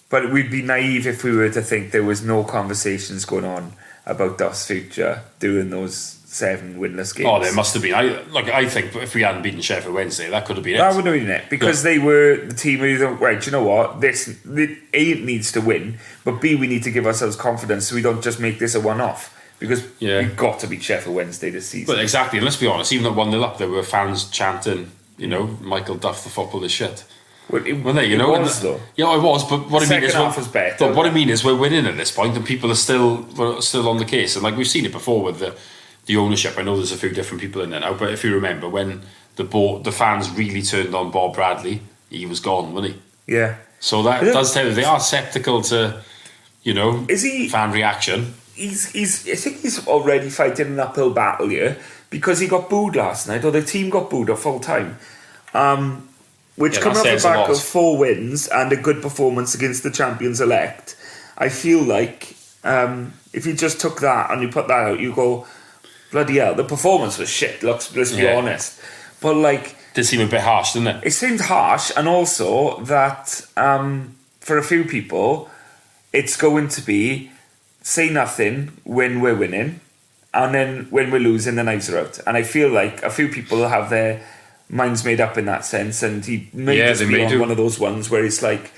But we'd be naive if we were to think there was no conversations going on about Duff's future doing those 7 winless games. Oh, there must have been. I think if we hadn't beaten Sheffield Wednesday, that could have been it. That would have been it because they were the team who thought, right, you know what? A needs to win, but B, we need to give ourselves confidence so we don't just make this a one-off. Because we've got to beat Sheffield Wednesday this season. But exactly, and let's be honest, even at 1-0 up, there were fans chanting, Michael Duff, the football is shit. Well, it was though. Yeah, it was. But what I mean is, what I mean is, we're winning at this point, and people are still on the case. And like we've seen it before with the ownership. I know there's a few different people in there now, but if you remember when the fans really turned on Bob Bradley, he was gone, wasn't he? Yeah. So that does tell you they are sceptical to, fan reaction. I think he's already fighting an uphill battle here because he got booed last night, or the team got booed at full time. Which coming off the back of 4 wins and a good performance against the champions elect, I feel like if you just took that and you put that out, you go, bloody hell, the performance was shit. Let's be honest. But like, did seem a bit harsh, didn't it? It seemed harsh, and also that for a few people, it's going to be say nothing when we're winning, and then when we're losing, the knives are out. And I feel like a few people have their minds made up in that sense, and he may just be on one of those ones where it's like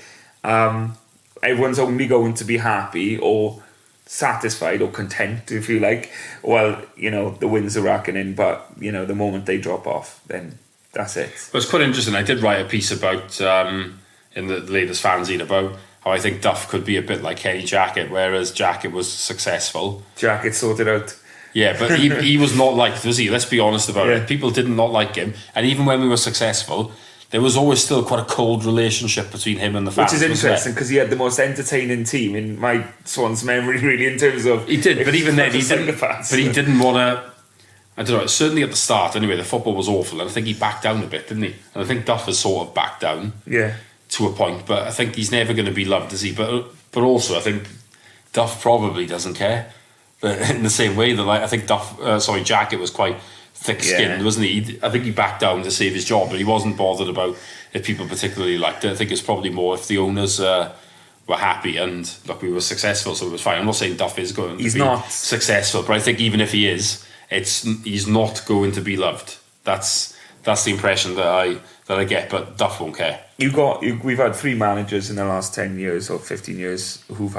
everyone's only going to be happy or satisfied or content, if you like, well, the wins are racking in, but the moment they drop off, then that's it. Well, it's quite interesting. I did write a piece about in the latest fanzine about how I think Duff could be a bit like Kenny Jackett, whereas Jackett was successful. Jackett sorted out. Yeah, but he was not liked, was he? Let's be honest about it. People did not like him. And even when we were successful, there was always still quite a cold relationship between him and the fans. Which is interesting because he had the most entertaining team in my Swans memory, really, in terms of... He did, but even then, he didn't want to... I don't know, certainly at the start anyway, the football was awful, and I think he backed down a bit, didn't he? And I think Duff has sort of backed down to a point, but I think he's never going to be loved, is he? But also, I think Duff probably doesn't care. But in the same way that I think Jack, it was quite thick-skinned, wasn't he? I think he backed down to save his job, but he wasn't bothered about if people particularly liked it. I think it's probably more if the owners were happy and look, we were successful, so it was fine. I'm not saying Duff is going to be not successful, but I think even if he is, he's not going to be loved. That's the impression that I get. But Duff won't care. We've had 3 managers in the last 10 years or 15 years who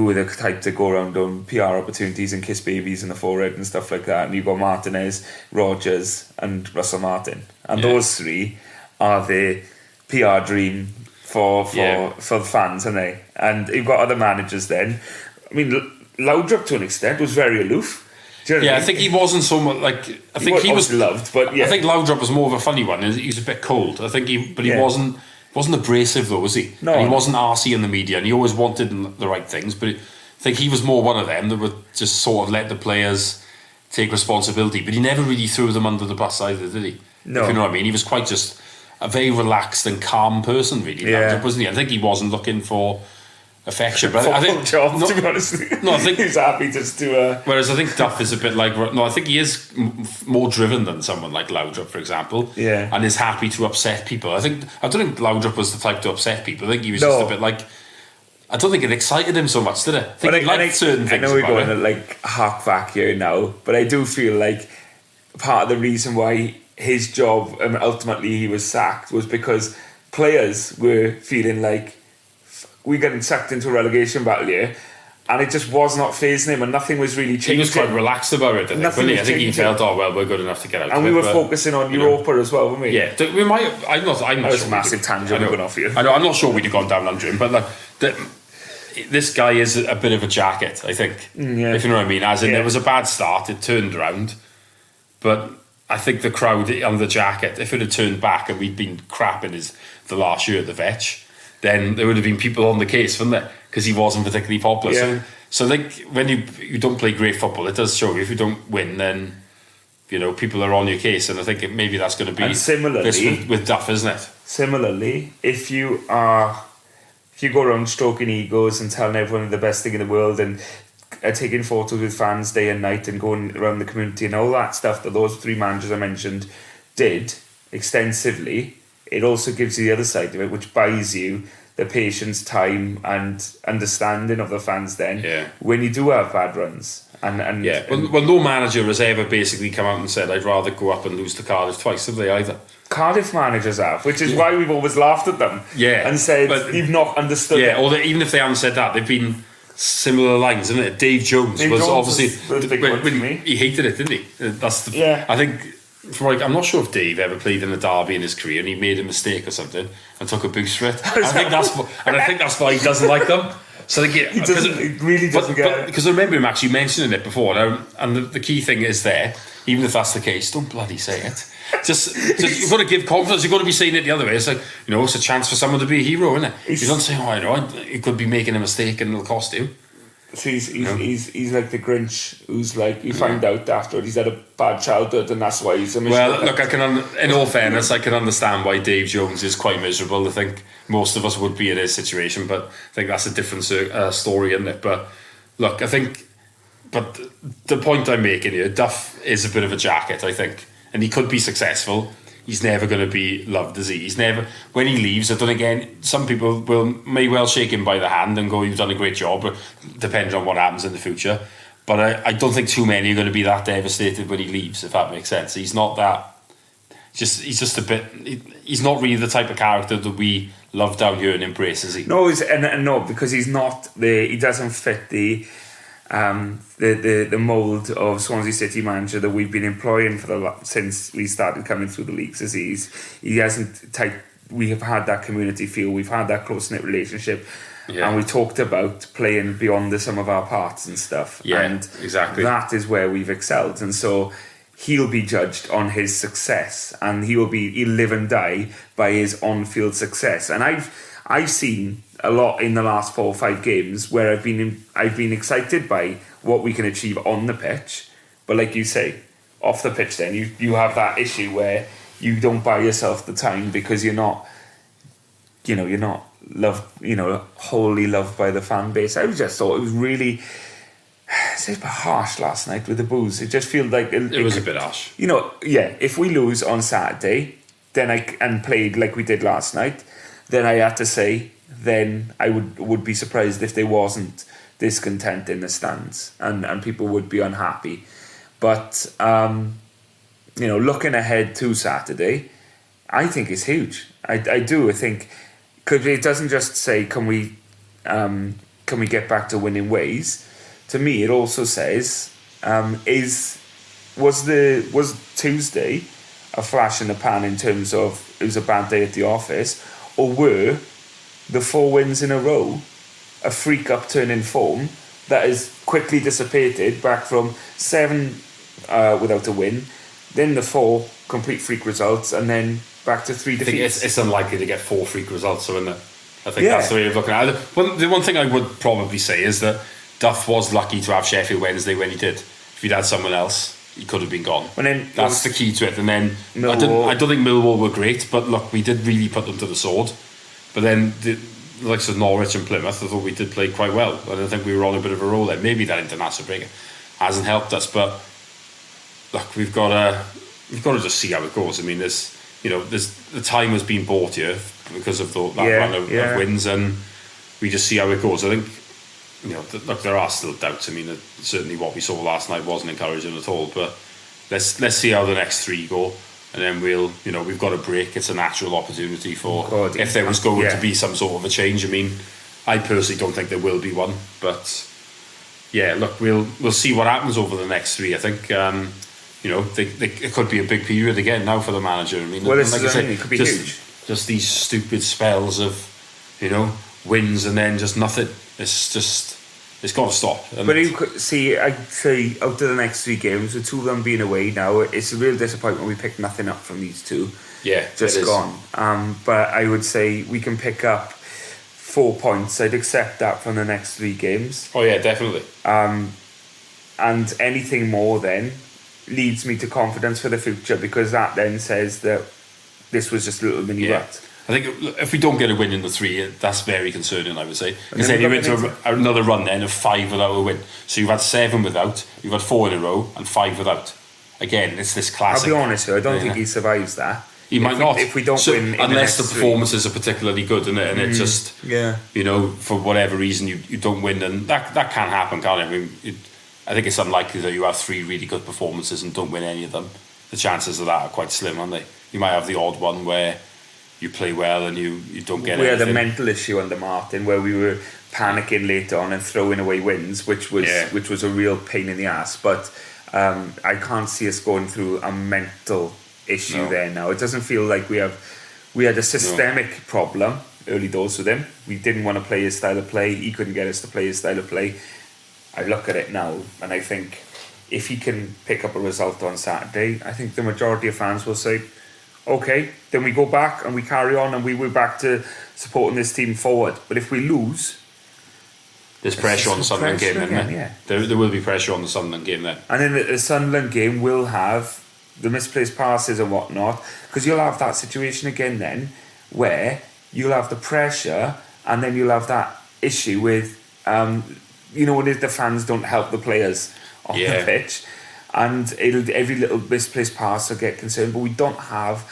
are the type to go around on PR opportunities and kiss babies in the forehead and stuff like that. And you've got Martinez, Rodgers, and Russell Martin, and those 3 are the PR dream for the fans, aren't they? And you've got other managers then. I mean, Laudrup to an extent was very aloof. Do you know what I mean? I think he wasn't so much like. I think he was loved, but I think Laudrup was more of a funny one. He was a bit cold. I think he wasn't abrasive though, was he? No, and he wasn't arsey in the media, and he always wanted the right things. But I think he was more one of them that would just sort of let the players take responsibility. But he never really threw them under the bus either, did he? No, if you know what I mean. He was quite just a very relaxed and calm person, really. Laudrup, wasn't he? I think he wasn't looking for affection, but I think to be honest, I think he's happy just to. Whereas I think Duff is a bit like I think he is more driven than someone like Laudrup, for example. And is happy to upset people. I don't think Laudrup was the type to upset people. I think he was just a bit like. I don't think it excited him so much, did it? I think he liked certain things. I know we're going to like hark back here now, but I do feel like part of the reason why his job and ultimately he was sacked was because players were feeling like we're getting sucked into a relegation battle here, and it just was not phasing him, and nothing was really changing. He was quite relaxed about it, I think he felt, we're good enough to get out. And we were focusing on Europa as well, weren't we? Yeah, we might. I'm not that was sure. A massive tangent going off here. I know. I'm not sure we'd have gone down under him, but this guy is a bit of a jacket, I think. If you know what I mean. As in, there was a bad start, it turned around, but I think the crowd on the jacket, if it had turned back and we'd been crap in the last year at the Vetch, then there would have been people on the case, wouldn't there? Because he wasn't particularly popular. So like when you don't play great football, it does show. If you don't win, then people are on your case, and I think maybe that's going to be similarly with Duff, isn't it? Similarly, if you go around stroking egos and telling everyone the best thing in the world and taking photos with fans day and night and going around the community and all that stuff that those 3 managers I mentioned did extensively, it also gives you the other side of it, which buys you the patience, time and understanding of the fans then when you do have bad runs. And well, no manager has ever basically come out and said I'd rather go up and lose to Cardiff twice, have they either? Cardiff managers have, which is why we've always laughed at them and said you've not understood it. Or even if they haven't said that, they've been similar lines, isn't it? Dave Jones was obviously the big one for me. He hated it, didn't he? I think I'm not sure if Dave ever played in a derby in his career and he made a mistake or something and took a boost for it. I think that's why he doesn't like them. So he really doesn't get it. Because I remember him actually mentioning it before, and the key thing is there, even if that's the case, don't bloody say it. Just you've got to give confidence. You've got to be saying it the other way. It's like, it's a chance for someone to be a hero, isn't it? You don't say, I know, you could be making a mistake and it'll cost you. So he's like the Grinch who's like, you find out afterwards he's had a bad childhood and that's why he's a miserable. Well, look, in all fairness, I can understand why Dave Jones is quite miserable. I think most of us would be in his situation, but I think that's a different story, isn't it? But look, but the point I'm making here, Duff is a bit of a jacket, I think, and he could be successful. He's never going to be loved, is he? He's never. When he leaves, I don't again. Some people may well shake him by the hand and go, "You've done a great job," depending on what happens in the future. But I don't think too many are going to be that devastated when he leaves, if that makes sense. He's not that. He's just a bit. He's not really the type of character that we love down here and embrace, is he? No, no, because he's not he doesn't fit the mould of Swansea City manager that we've been employing since we started coming through the leagues. He hasn't we have had that community feel, we've had that close-knit relationship, and we talked about playing beyond the sum of our parts and stuff. And exactly that is where we've excelled, and so he'll be judged on his success, and he'll live and die by his on-field success. And I've seen a lot in the last 4 or 5 games where I've been excited by what we can achieve on the pitch, but like you say, off the pitch, then you have that issue where you don't buy yourself the time because you're not wholly loved by the fan base. I just thought it was really, it's a bit harsh last night with the boos. It just feels like it was a bit harsh. If we lose on Saturday, then and played like we did last night, then I had to say, then I would be surprised if there wasn't discontent in the stands and people would be unhappy. But looking ahead to Saturday, I think it's huge. I do. I think because it doesn't just say can we get back to winning ways. To me, it also says was Tuesday a flash in the pan in terms of it was a bad day at the office, or were the 4 wins in a row a freak upturn in form that has quickly dissipated back from 7 without a win, then the 4 complete freak results, and then back to 3 defeats. I think it's unlikely to get 4 freak results, so I think that's the way of looking at it. The one thing I would probably say is that Duff was lucky to have Sheffield Wednesday when he did. If he'd had someone else, he could have been gone. That's the key to it. And then I don't think Millwall were great, but look, we did really put them to the sword. But then the likes of Norwich and Plymouth, I thought we did play quite well. I don't think we were on a bit of a roll there. Maybe that international break hasn't helped us, but look, we've got to just see how it goes. I mean, there's the time has been bought here because of that run of wins, and we just see how it goes. I think look, there are still doubts. I mean, certainly what we saw last night wasn't encouraging at all. But let's see how the next 3 go, and then we've got a break. It's a natural opportunity for if there was going to be some sort of a change. I mean, I personally don't think there will be one, but yeah, look, we'll see what happens over the next 3. I think. It could be a big period again now for the manager. I mean, it could be huge. Just these stupid spells of, wins and then just nothing. It's got to stop. But I'd say out of the next 3 games, with 2 of them being away now, it's a real disappointment we picked nothing up from these 2. Yeah, just gone. But I would say we can pick up 4 points. I'd accept that from the next 3 games. Oh yeah, definitely. And anything more then leads me to confidence for the future, because that then says that this was just a little mini rut. I think if we don't get a win in the 3, that's very concerning, I would say. Because then you went to another run then of 5 without a win. So you've had 7 without, you've had 4 in a row, and 5 without. Again, it's this classic. I'll be honest here, I don't think he survives that. He might not. If we don't win, unless the performances are particularly good, and it just, for whatever reason you don't win, and that can happen, can't it? I mean, I think it's unlikely that you have 3 really good performances and don't win any of them. The chances of that are quite slim, aren't they? You might have the odd one where you play well and you don't get anything. We had a mental issue under Martin where we were panicking later on and throwing away wins, which was a real pain in the ass. But I can't see us going through a mental issue there now. It doesn't feel like we had a systemic problem early doors with him. We didn't want to play his style of play. He couldn't get us to play his style of play. I look at it now and I think if he can pick up a result on Saturday, I think the majority of fans will say, okay, then we go back and we carry on and we're back to supporting this team forward. But if we lose, there's pressure on the Sunderland game then. There will be pressure on the Sunderland game then. And then the Sunderland game will have the misplaced passes and whatnot, because you'll have that situation again then where you'll have the pressure and then you'll have that issue with when the fans don't help the players on the pitch, and every little misplaced pass will get concerned. But we don't have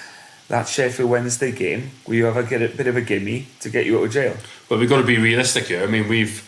that Sheffield Wednesday game where you ever get a bit of a gimme to get you out of jail. But we've got to be realistic here. I mean, we've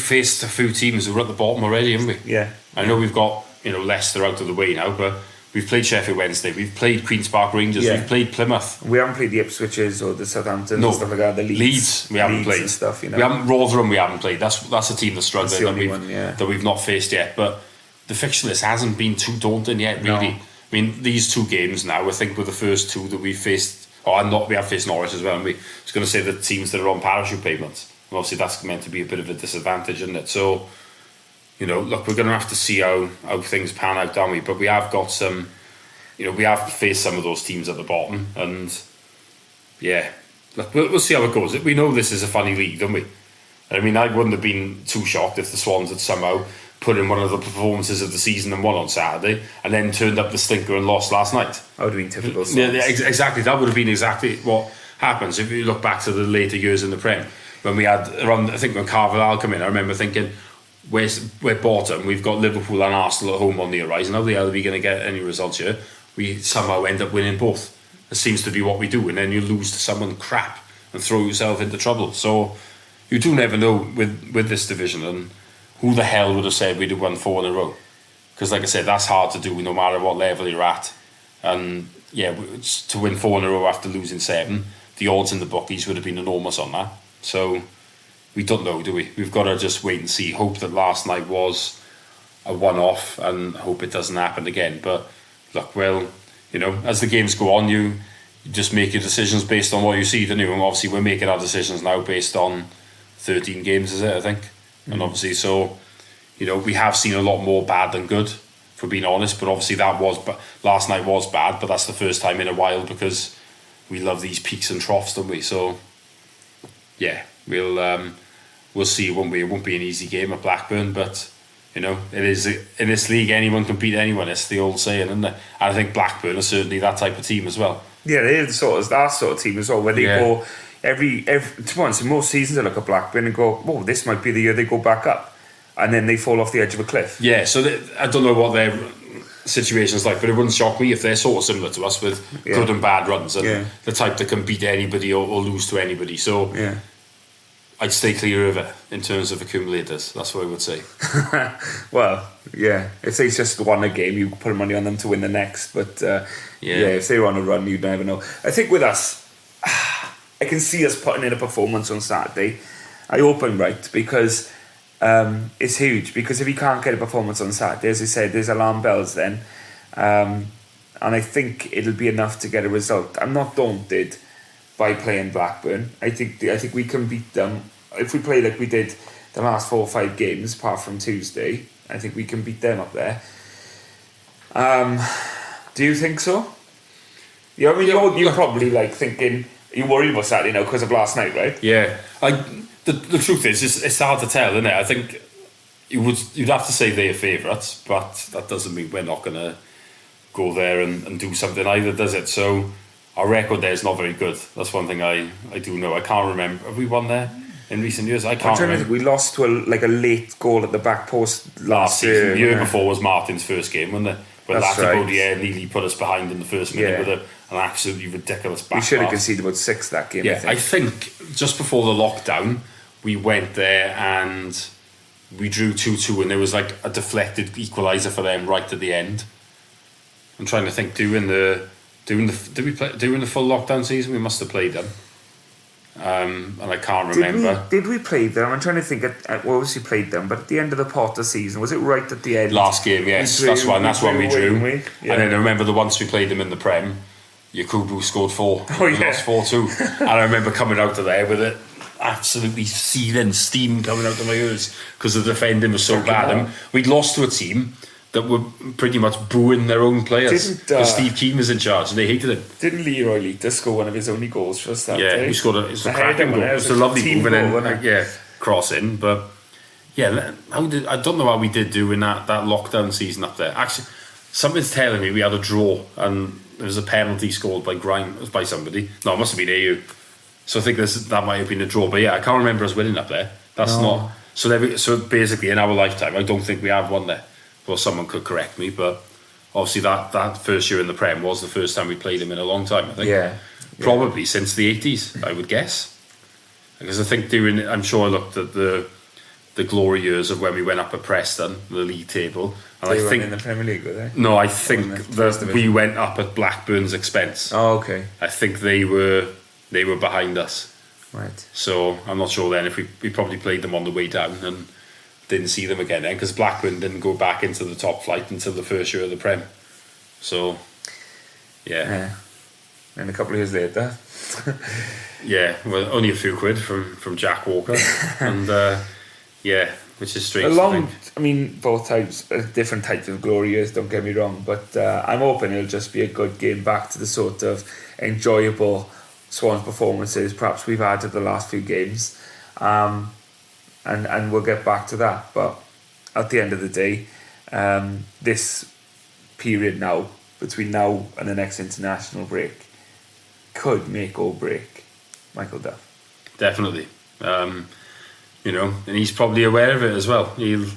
faced a few teams who are at the bottom already, haven't we? Yeah. I know we've got Leicester out of the way now, but we've played Sheffield Wednesday, we've played Queen's Park Rangers, we've played Plymouth. We haven't played the Ipswiches or the Southamptons and stuff like that. The Leeds we haven't played. And stuff, We haven't, Rotherham we haven't played. That's a team that's struggling that we've not faced yet. But the fixture list hasn't been too daunting yet, really. No. I mean, these 2 games now, I think were the first 2 that we faced. We have faced Norwich as well. And I was going to say the teams that are on parachute payments. And obviously that's meant to be a bit of a disadvantage, isn't it? So, look, we're going to have to see how things pan out, don't we? But we have got some... we have faced some of those teams at the bottom, and look, we'll see how it goes. We know this is a funny league, don't we? I mean, I wouldn't have been too shocked if the Swans had somehow put in one of the performances of the season and won on Saturday, and then turned up the stinker and lost last night. That would have been typical. Yeah, exactly. That would have been exactly what happens if you look back to the later years in the Prem. When we had around, I think when Carvalhal came in, I remember thinking, we're bottom, we've got Liverpool and Arsenal at home on the horizon, how the hell are we going to get any results here? We somehow end up winning both. It seems to be what we do, and then you lose to someone crap and throw yourself into trouble. So you do never know with this division, and who the hell would have said we'd have won 4 in a row? Because like I said, that's hard to do no matter what level you're at. And yeah, to win 4 in a row after losing 7, the odds in the bookies would have been enormous on that. So we don't know, do we? We've got to just wait and see. Hope that last night was a one-off, and hope it doesn't happen again. But look, well, you know, as the games go on, you just make your decisions based on what you see, don't you? And obviously we're making our decisions now based on 13 games, is it, I think? And obviously, so, you know, we have seen a lot more bad than good, for being honest. But obviously last night was bad, but that's the first time in a while, because we love these peaks and troughs, don't we? So, yeah, we'll see, won't we? It won't be an easy game at Blackburn, but, you know, it is, in this league, anyone can beat anyone. It's the old saying, isn't it? And I think Blackburn are certainly that type of team as well. Yeah, they're that sort of team as well, where they go every to be honest, in most seasons I look at Blackburn and go, oh, this might be the year they go back up, and then they fall off the edge of a cliff. Yeah, so I don't know what their situation's like, but it wouldn't shock me if they're sort of similar to us, with good and bad runs, and the type that can beat anybody or lose to anybody. So I'd stay clear of it in terms of accumulators. That's what I would say. Well, yeah, if they just won a game, you put money on them to win the next. But if they were on a run, you'd never know. I think with us, I can see us putting in a performance on Saturday. I hope I'm right, because it's huge. Because if you can't get a performance on Saturday, as I said, there's alarm bells then. And I think it'll be enough to get a result. I'm not daunted by playing Blackburn. I think we can beat them. If we play like we did the last 4 or 5 games, apart from Tuesday, I think we can beat them up there. Do you think so? Yeah, I mean, you're probably like thinking, you're worried about Saturday now because of last night, right? Yeah. The truth is, it's hard to tell, isn't it? I think you'd have to say they're favourites, but that doesn't mean we're not going to go there and do something either, does it? So our record there is not very good. That's one thing I do know. I can't remember. Have we won there in recent years? I can't remember. We lost to a late goal at the back post last year. The year before was Martin's first game, wasn't it? When Latigo nearly put us behind in the first minute with an absolutely ridiculous back. We should have conceded about 6 that game. Yeah, I think just before the lockdown, we went there and we drew 2-2, and there was like a deflected equaliser for them right at the end. I'm trying to think. During the full lockdown season, we must have played them. And I can't remember. Did we play them? I'm trying to think. We obviously played them, but at the end of the Potter season, was it right at the end? Last game, yes. That's when we drew. Yeah. And then I remember the once we played them in the Prem, Yakubu scored 4. We lost 4-2. And I remember coming out of there with it absolutely seething steam coming out of my ears because the defending was so bad. And we'd lost to a team that were pretty much booing their own players because Steve Keane was in charge and they hated him. Didn't Leroy Lita score one of his only goals for us that day? Yeah, he scored a cracking goal. It was a lovely move and then cross in. But yeah, I don't know how we did do in that lockdown season up there. Actually, something's telling me we had a draw and there was a penalty scored by somebody. No, it must have been AU. So I think that might have been a draw. But yeah, I can't remember us winning up there. That's not. So basically, in our lifetime, I don't think we have won there. Well, someone could correct me, but obviously that first year in the Prem was the first time we played them in a long time, I think. Yeah. Probably since the 80s, I would guess. Because I think I'm sure I looked at the glory years of when we went up at Preston, the league table. And they weren't in the Premier League, were they? No, I think that we went up at Blackburn's expense. Oh, okay. I think they were behind us. Right. So I'm not sure then if we probably played them on the way down and didn't see them again then, because Blackburn didn't go back into the top flight until the first year of the Prem. So, yeah. And a couple of years later. Yeah, well, only a few quid from Jack Walker. And, which is strange. Both types, different types of glory years, don't get me wrong, but I'm hoping it'll just be a good game back to the sort of enjoyable Swans performances perhaps we've had at the last few games. And we'll get back to that, but at the end of the day, this period now, between now and the next international break, could make or break Michael Duff. Definitely. You know, and he's probably aware of it as well. He's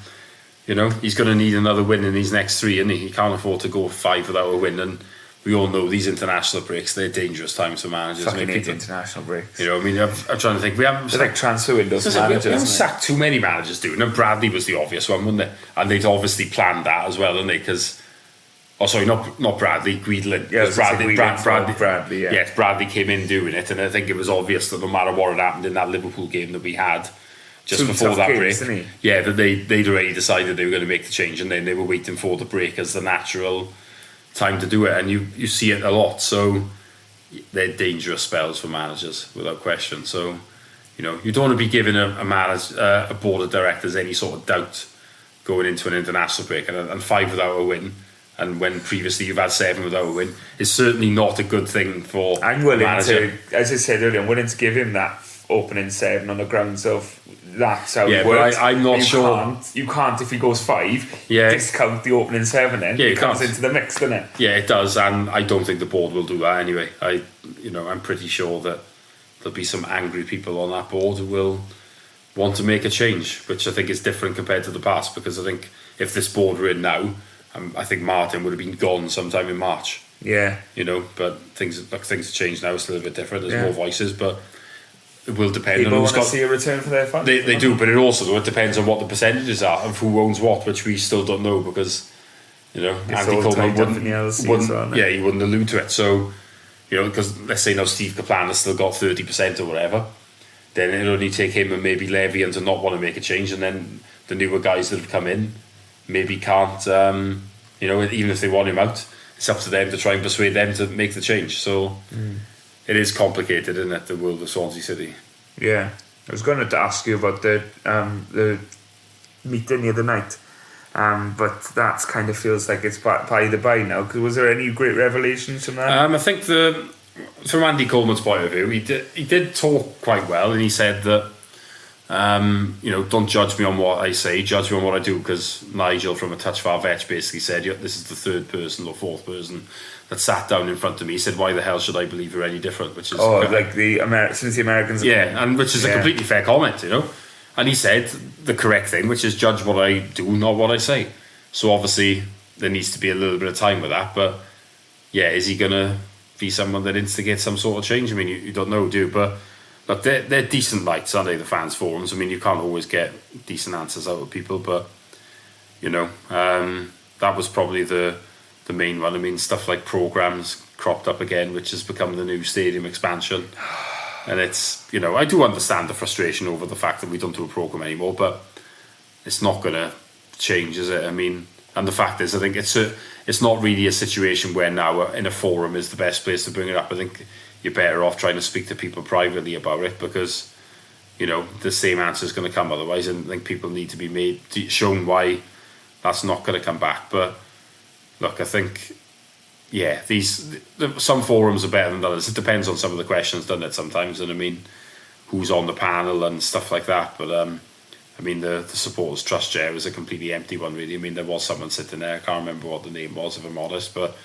going to need another win in these next 3, and he can't afford to go 5 without a win. And we all know these international breaks, they're dangerous times for managers. Fucking hate international breaks. You know, I mean, I'm trying to think. We haven't. They're like transfer windows for managers. We haven't sacked too many managers doing it. Bradley was the obvious one, wasn't it? And they'd obviously planned that as well, didn't they? Because, not Bradley, Guidlin. Yeah, Bradley. Yeah. Yes, Bradley came in doing it, and I think it was obvious that no matter what had happened in that Liverpool game that we had just before that break, that they'd already decided they were going to make the change, and then they were waiting for the break as the natural time to do it, and you see it a lot. So they're dangerous spells for managers without question. So you don't want to be giving a board of directors any sort of doubt going into an international break, and 5 without a win, and when previously you've had 7 without a win, is certainly not a good thing for I'm willing to, as I said earlier, I'm willing to give him that opening 7 on the grounds of that's how it works. But I'm not sure. You can't if he goes 5. Discount the opening 7. Then it comes into the mix, doesn't it? Yeah, it does, and I don't think the board will do that anyway. I'm pretty sure that there'll be some angry people on that board who will want to make a change, which I think is different compared to the past. Because I think if this board were in now, I think Martin would have been gone sometime in March. Yeah, but things have changed now. It's a little bit different. There's more voices, but it will depend. People on want to see a return for their funds. They do, but it depends on what the percentages are of who owns what, which we still don't know because Andy Coleman wouldn't he wouldn't allude to it. So because let's say now Steve Kaplan has still got 30% or whatever, then it'll only take him and maybe Levy and to not want to make a change, and then the newer guys that have come in maybe can't. Even if they want him out, it's up to them to try and persuade them to make the change. So. It is complicated, isn't it, the world of Swansea City? Yeah. I was going to ask you about the meeting the other night, but that kind of feels like it's by the by now. Cause was there any great revelations from that? I think from Andy Coleman's point of view, he did talk quite well, and he said that don't judge me on what I say, judge me on what I do, because Nigel from A Touch Far Vetch basically said, this is the 3rd person or 4th person that sat down in front of me, said, why the hell should I believe you're any different? Which is since the Americans and which is a completely fair comment, and he said the correct thing, which is judge what I do, not what I say. So obviously there needs to be a little bit of time with that, but is he gonna be someone that instigates some sort of change? I mean, you don't know, do you? But look, they're decent nights, aren't they, the fans forums? I mean, you can't always get decent answers out of people, but that was probably the main one. I mean, stuff like programs cropped up again, which has become the new stadium expansion, and it's I do understand the frustration over the fact that we don't do a program anymore, but it's not going to change, is it? I mean, and the fact is, I think it's not really a situation where now in a forum is the best place to bring it up. I think you're better off trying to speak to people privately about it, because the same answer is going to come otherwise, and I think people need to be shown why that's not going to come back. But look, I think some forums are better than others. It depends on some of the questions, doesn't it, sometimes? And I mean, who's on the panel and stuff like that. But I mean, the supporters trust chair was a completely empty one, really. I mean, there was someone sitting there, I can't remember what the name was, if I'm honest, but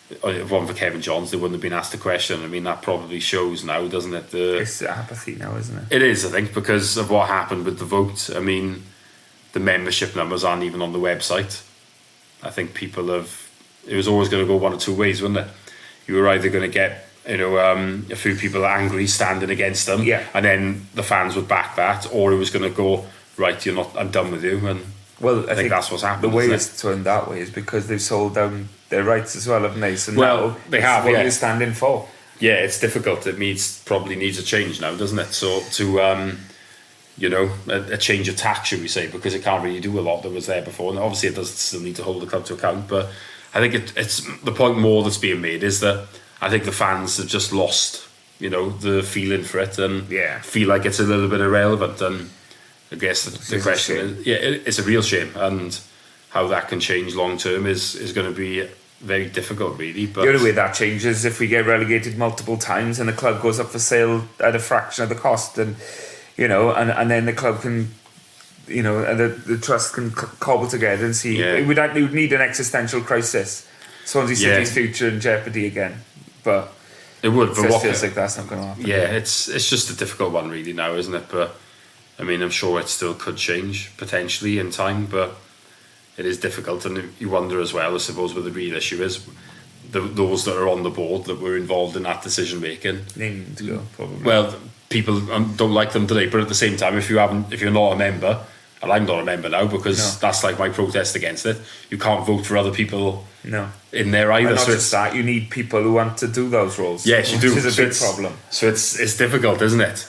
if one for Kevin Johns, they wouldn't have been asked a question. I mean, that probably shows now, doesn't it? It's apathy now, isn't it? It is, I think, because of what happened with the vote. I mean, the membership numbers aren't even on the website. I think it was always going to go one or two ways, wasn't it? You were either going to get a few people angry standing against them, and then the fans would back that, or it was going to go, right, I'm done with you. And I think that's what's happened. The way it's turned that way is because they've sold down their rights as well, haven't they? So now they have. What you're standing for. Yeah, it's difficult. It probably needs a change now, doesn't it? So to a change of tack, should we say, because it can't really do a lot that was there before, and obviously it does still need to hold the club to account. But I think it's the point more that's being made is that I think the fans have just lost, the feeling for it, and feel like it's a little bit irrelevant. And I guess the question is, it's a real shame, and how that can change long term is going to be very difficult, really. But the only way that changes is if we get relegated multiple times and the club goes up for sale at a fraction of the cost, and and then the club can and the trust can cobble together and see. Yeah. It would need an existential crisis. Swansea City's future in jeopardy again, but it would. But it feels like that's not going to happen. Yeah, it's just a difficult one really now, isn't it? But I mean, I'm sure it still could change potentially in time, but it is difficult, and you wonder as well, I suppose, what the real issue is. Those that are on the board that were involved in that decision making. Name to go, probably. Well, people don't like them today, but at the same time, if you're not a member, and I'm not a member now because that's like my protest against it. You can't vote for other people. In there either. And not just that, you need people who want to do those roles. Yes, you do. Which is a big problem. So it's difficult, isn't it?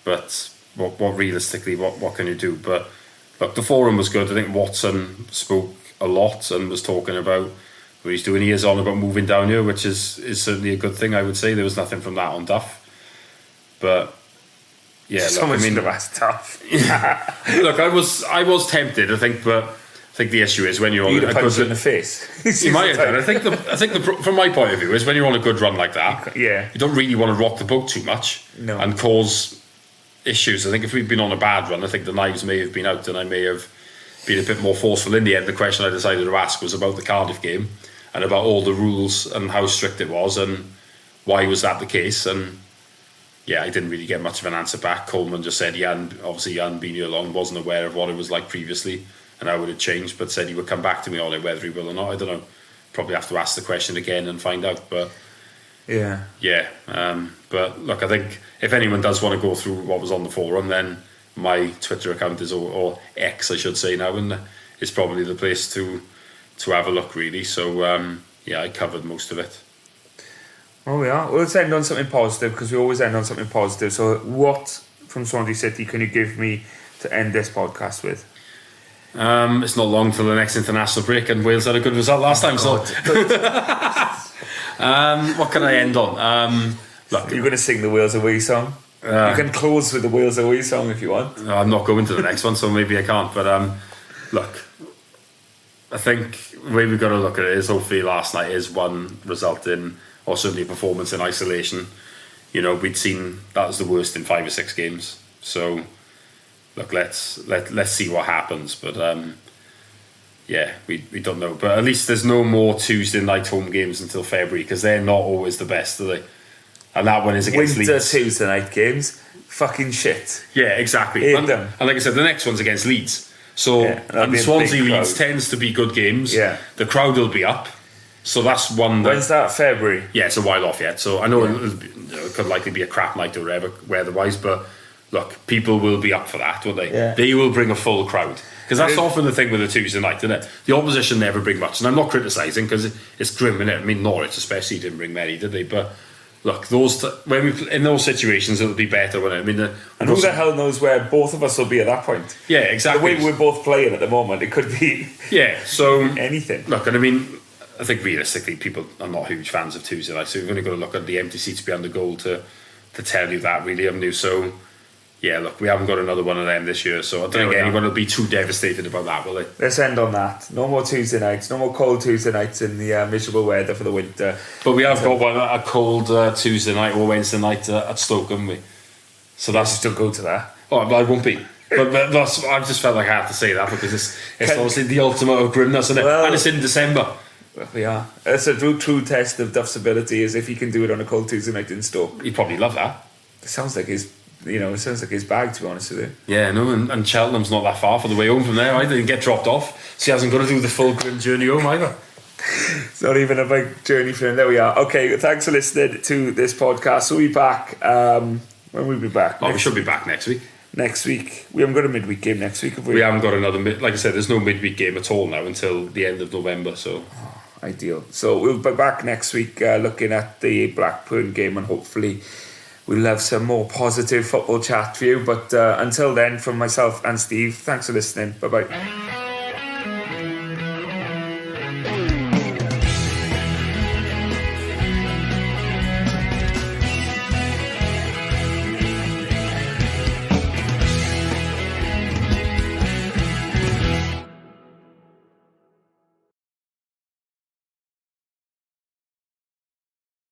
But what realistically, what can you do? But look, the forum was good. I think Watson spoke a lot and was talking about what he's doing. He is on about moving down here, which is certainly a good thing, I would say. There was nothing from that on Duff. But yeah, Someone should have asked Duff. Look, I was tempted, I think, but I think the issue is when you're on a good in the face. You might have done. I think from my point of view is when you're on a good run like that, you don't really want to rock the boat too much and cause issues. I think if we'd been on a bad run, I think the knives may have been out and I may have been a bit more forceful in the end. The question I decided to ask was about the Cardiff game and about all the rules and how strict it was and why was that the case. And yeah, I didn't really get much of an answer back. Coleman just said he hadn't been here long, wasn't aware of what it was like previously and how it had changed, but said he would come back to me on it, whether he will or not. I don't know. Probably have to ask the question again and find out. But but look, I think if anyone does want to go through what was on the forum, then my Twitter account is, or X I should say now, and it's probably the place to have a look really. So I covered most of it. Oh, we are. Well, let's end on something positive because we always end on something positive. So what from Swansea City can you give me to end this podcast with? It's not long till the next international break, and Wales had a good result last time. So what can I end on? Look, you're going to sing the Wales Away song. You can close with the Wales Away song if you want. No, I'm not going to the next one, so maybe I can't. But look, I think the way we've got to look at it is hopefully last night is one result in, or certainly a performance in isolation. We'd seen that was the worst in 5 or 6 games. So look, let's see what happens. But we don't know. But at least there's no more Tuesday night home games until February because they're not always the best, are they? And that one is against Winter Leeds. Tuesday night games, fucking shit. Yeah, exactly. And like I said, the next one's against Leeds. So and Swansea Leeds tends to be good games. Yeah, the crowd will be up. So that's one. When's that? February. Yeah, it's a while off yet. So I know it could likely be a crap night or whatever weather-wise, but look, people will be up for that, won't they? Yeah. They will bring a full crowd. Because that's often the thing with a Tuesday night, isn't it? The opposition never bring much. And I'm not criticising because it's grim, isn't it? I mean, Norwich especially didn't bring many, did they? But look, when we in those situations, it'll be better, won't it? I mean, and who the hell knows where both of us will be at that point? Yeah, exactly. The way we're both playing at the moment, it could be so anything. Look, and I mean, I think realistically, people are not huge fans of Tuesday night, so you've only got to look at the empty seats behind the goal to tell you that, really, haven't you? So, yeah, look, we haven't got another one of them this year, so I don't think anyone will be too devastated about that, will they? Let's end on that. No more Tuesday nights, no more cold Tuesday nights in the miserable weather for the winter. But we have got one, a cold Tuesday night or Wednesday night at Stoke, haven't we? So that's still go to that. Oh, I won't be. But that's, I just felt like I had to say that because it's obviously the ultimate of grimness, isn't it? And it's in December. Yeah, it's a true test of Duff's ability is if he can do it on a cold Tuesday night in Stoke. He'd probably love that. It sounds like his bag, to be honest with you. Yeah, no, and Cheltenham's not that far for the way home from there either. He can get dropped off, so he hasn't got to do the full grim journey home either. It's not even a big journey for him. There we are. Okay, thanks for listening to this podcast. We'll be back. When will we be back? We should be back next week. Next week. We haven't got a midweek game next week, have we? We haven't got another like I said, there's no midweek game at all now until the end of November, so ideal. So we'll be back next week looking at the Blackburn game and hopefully we'll have some more positive football chat for you. But until then, from myself and Steve, thanks for listening. Bye-bye.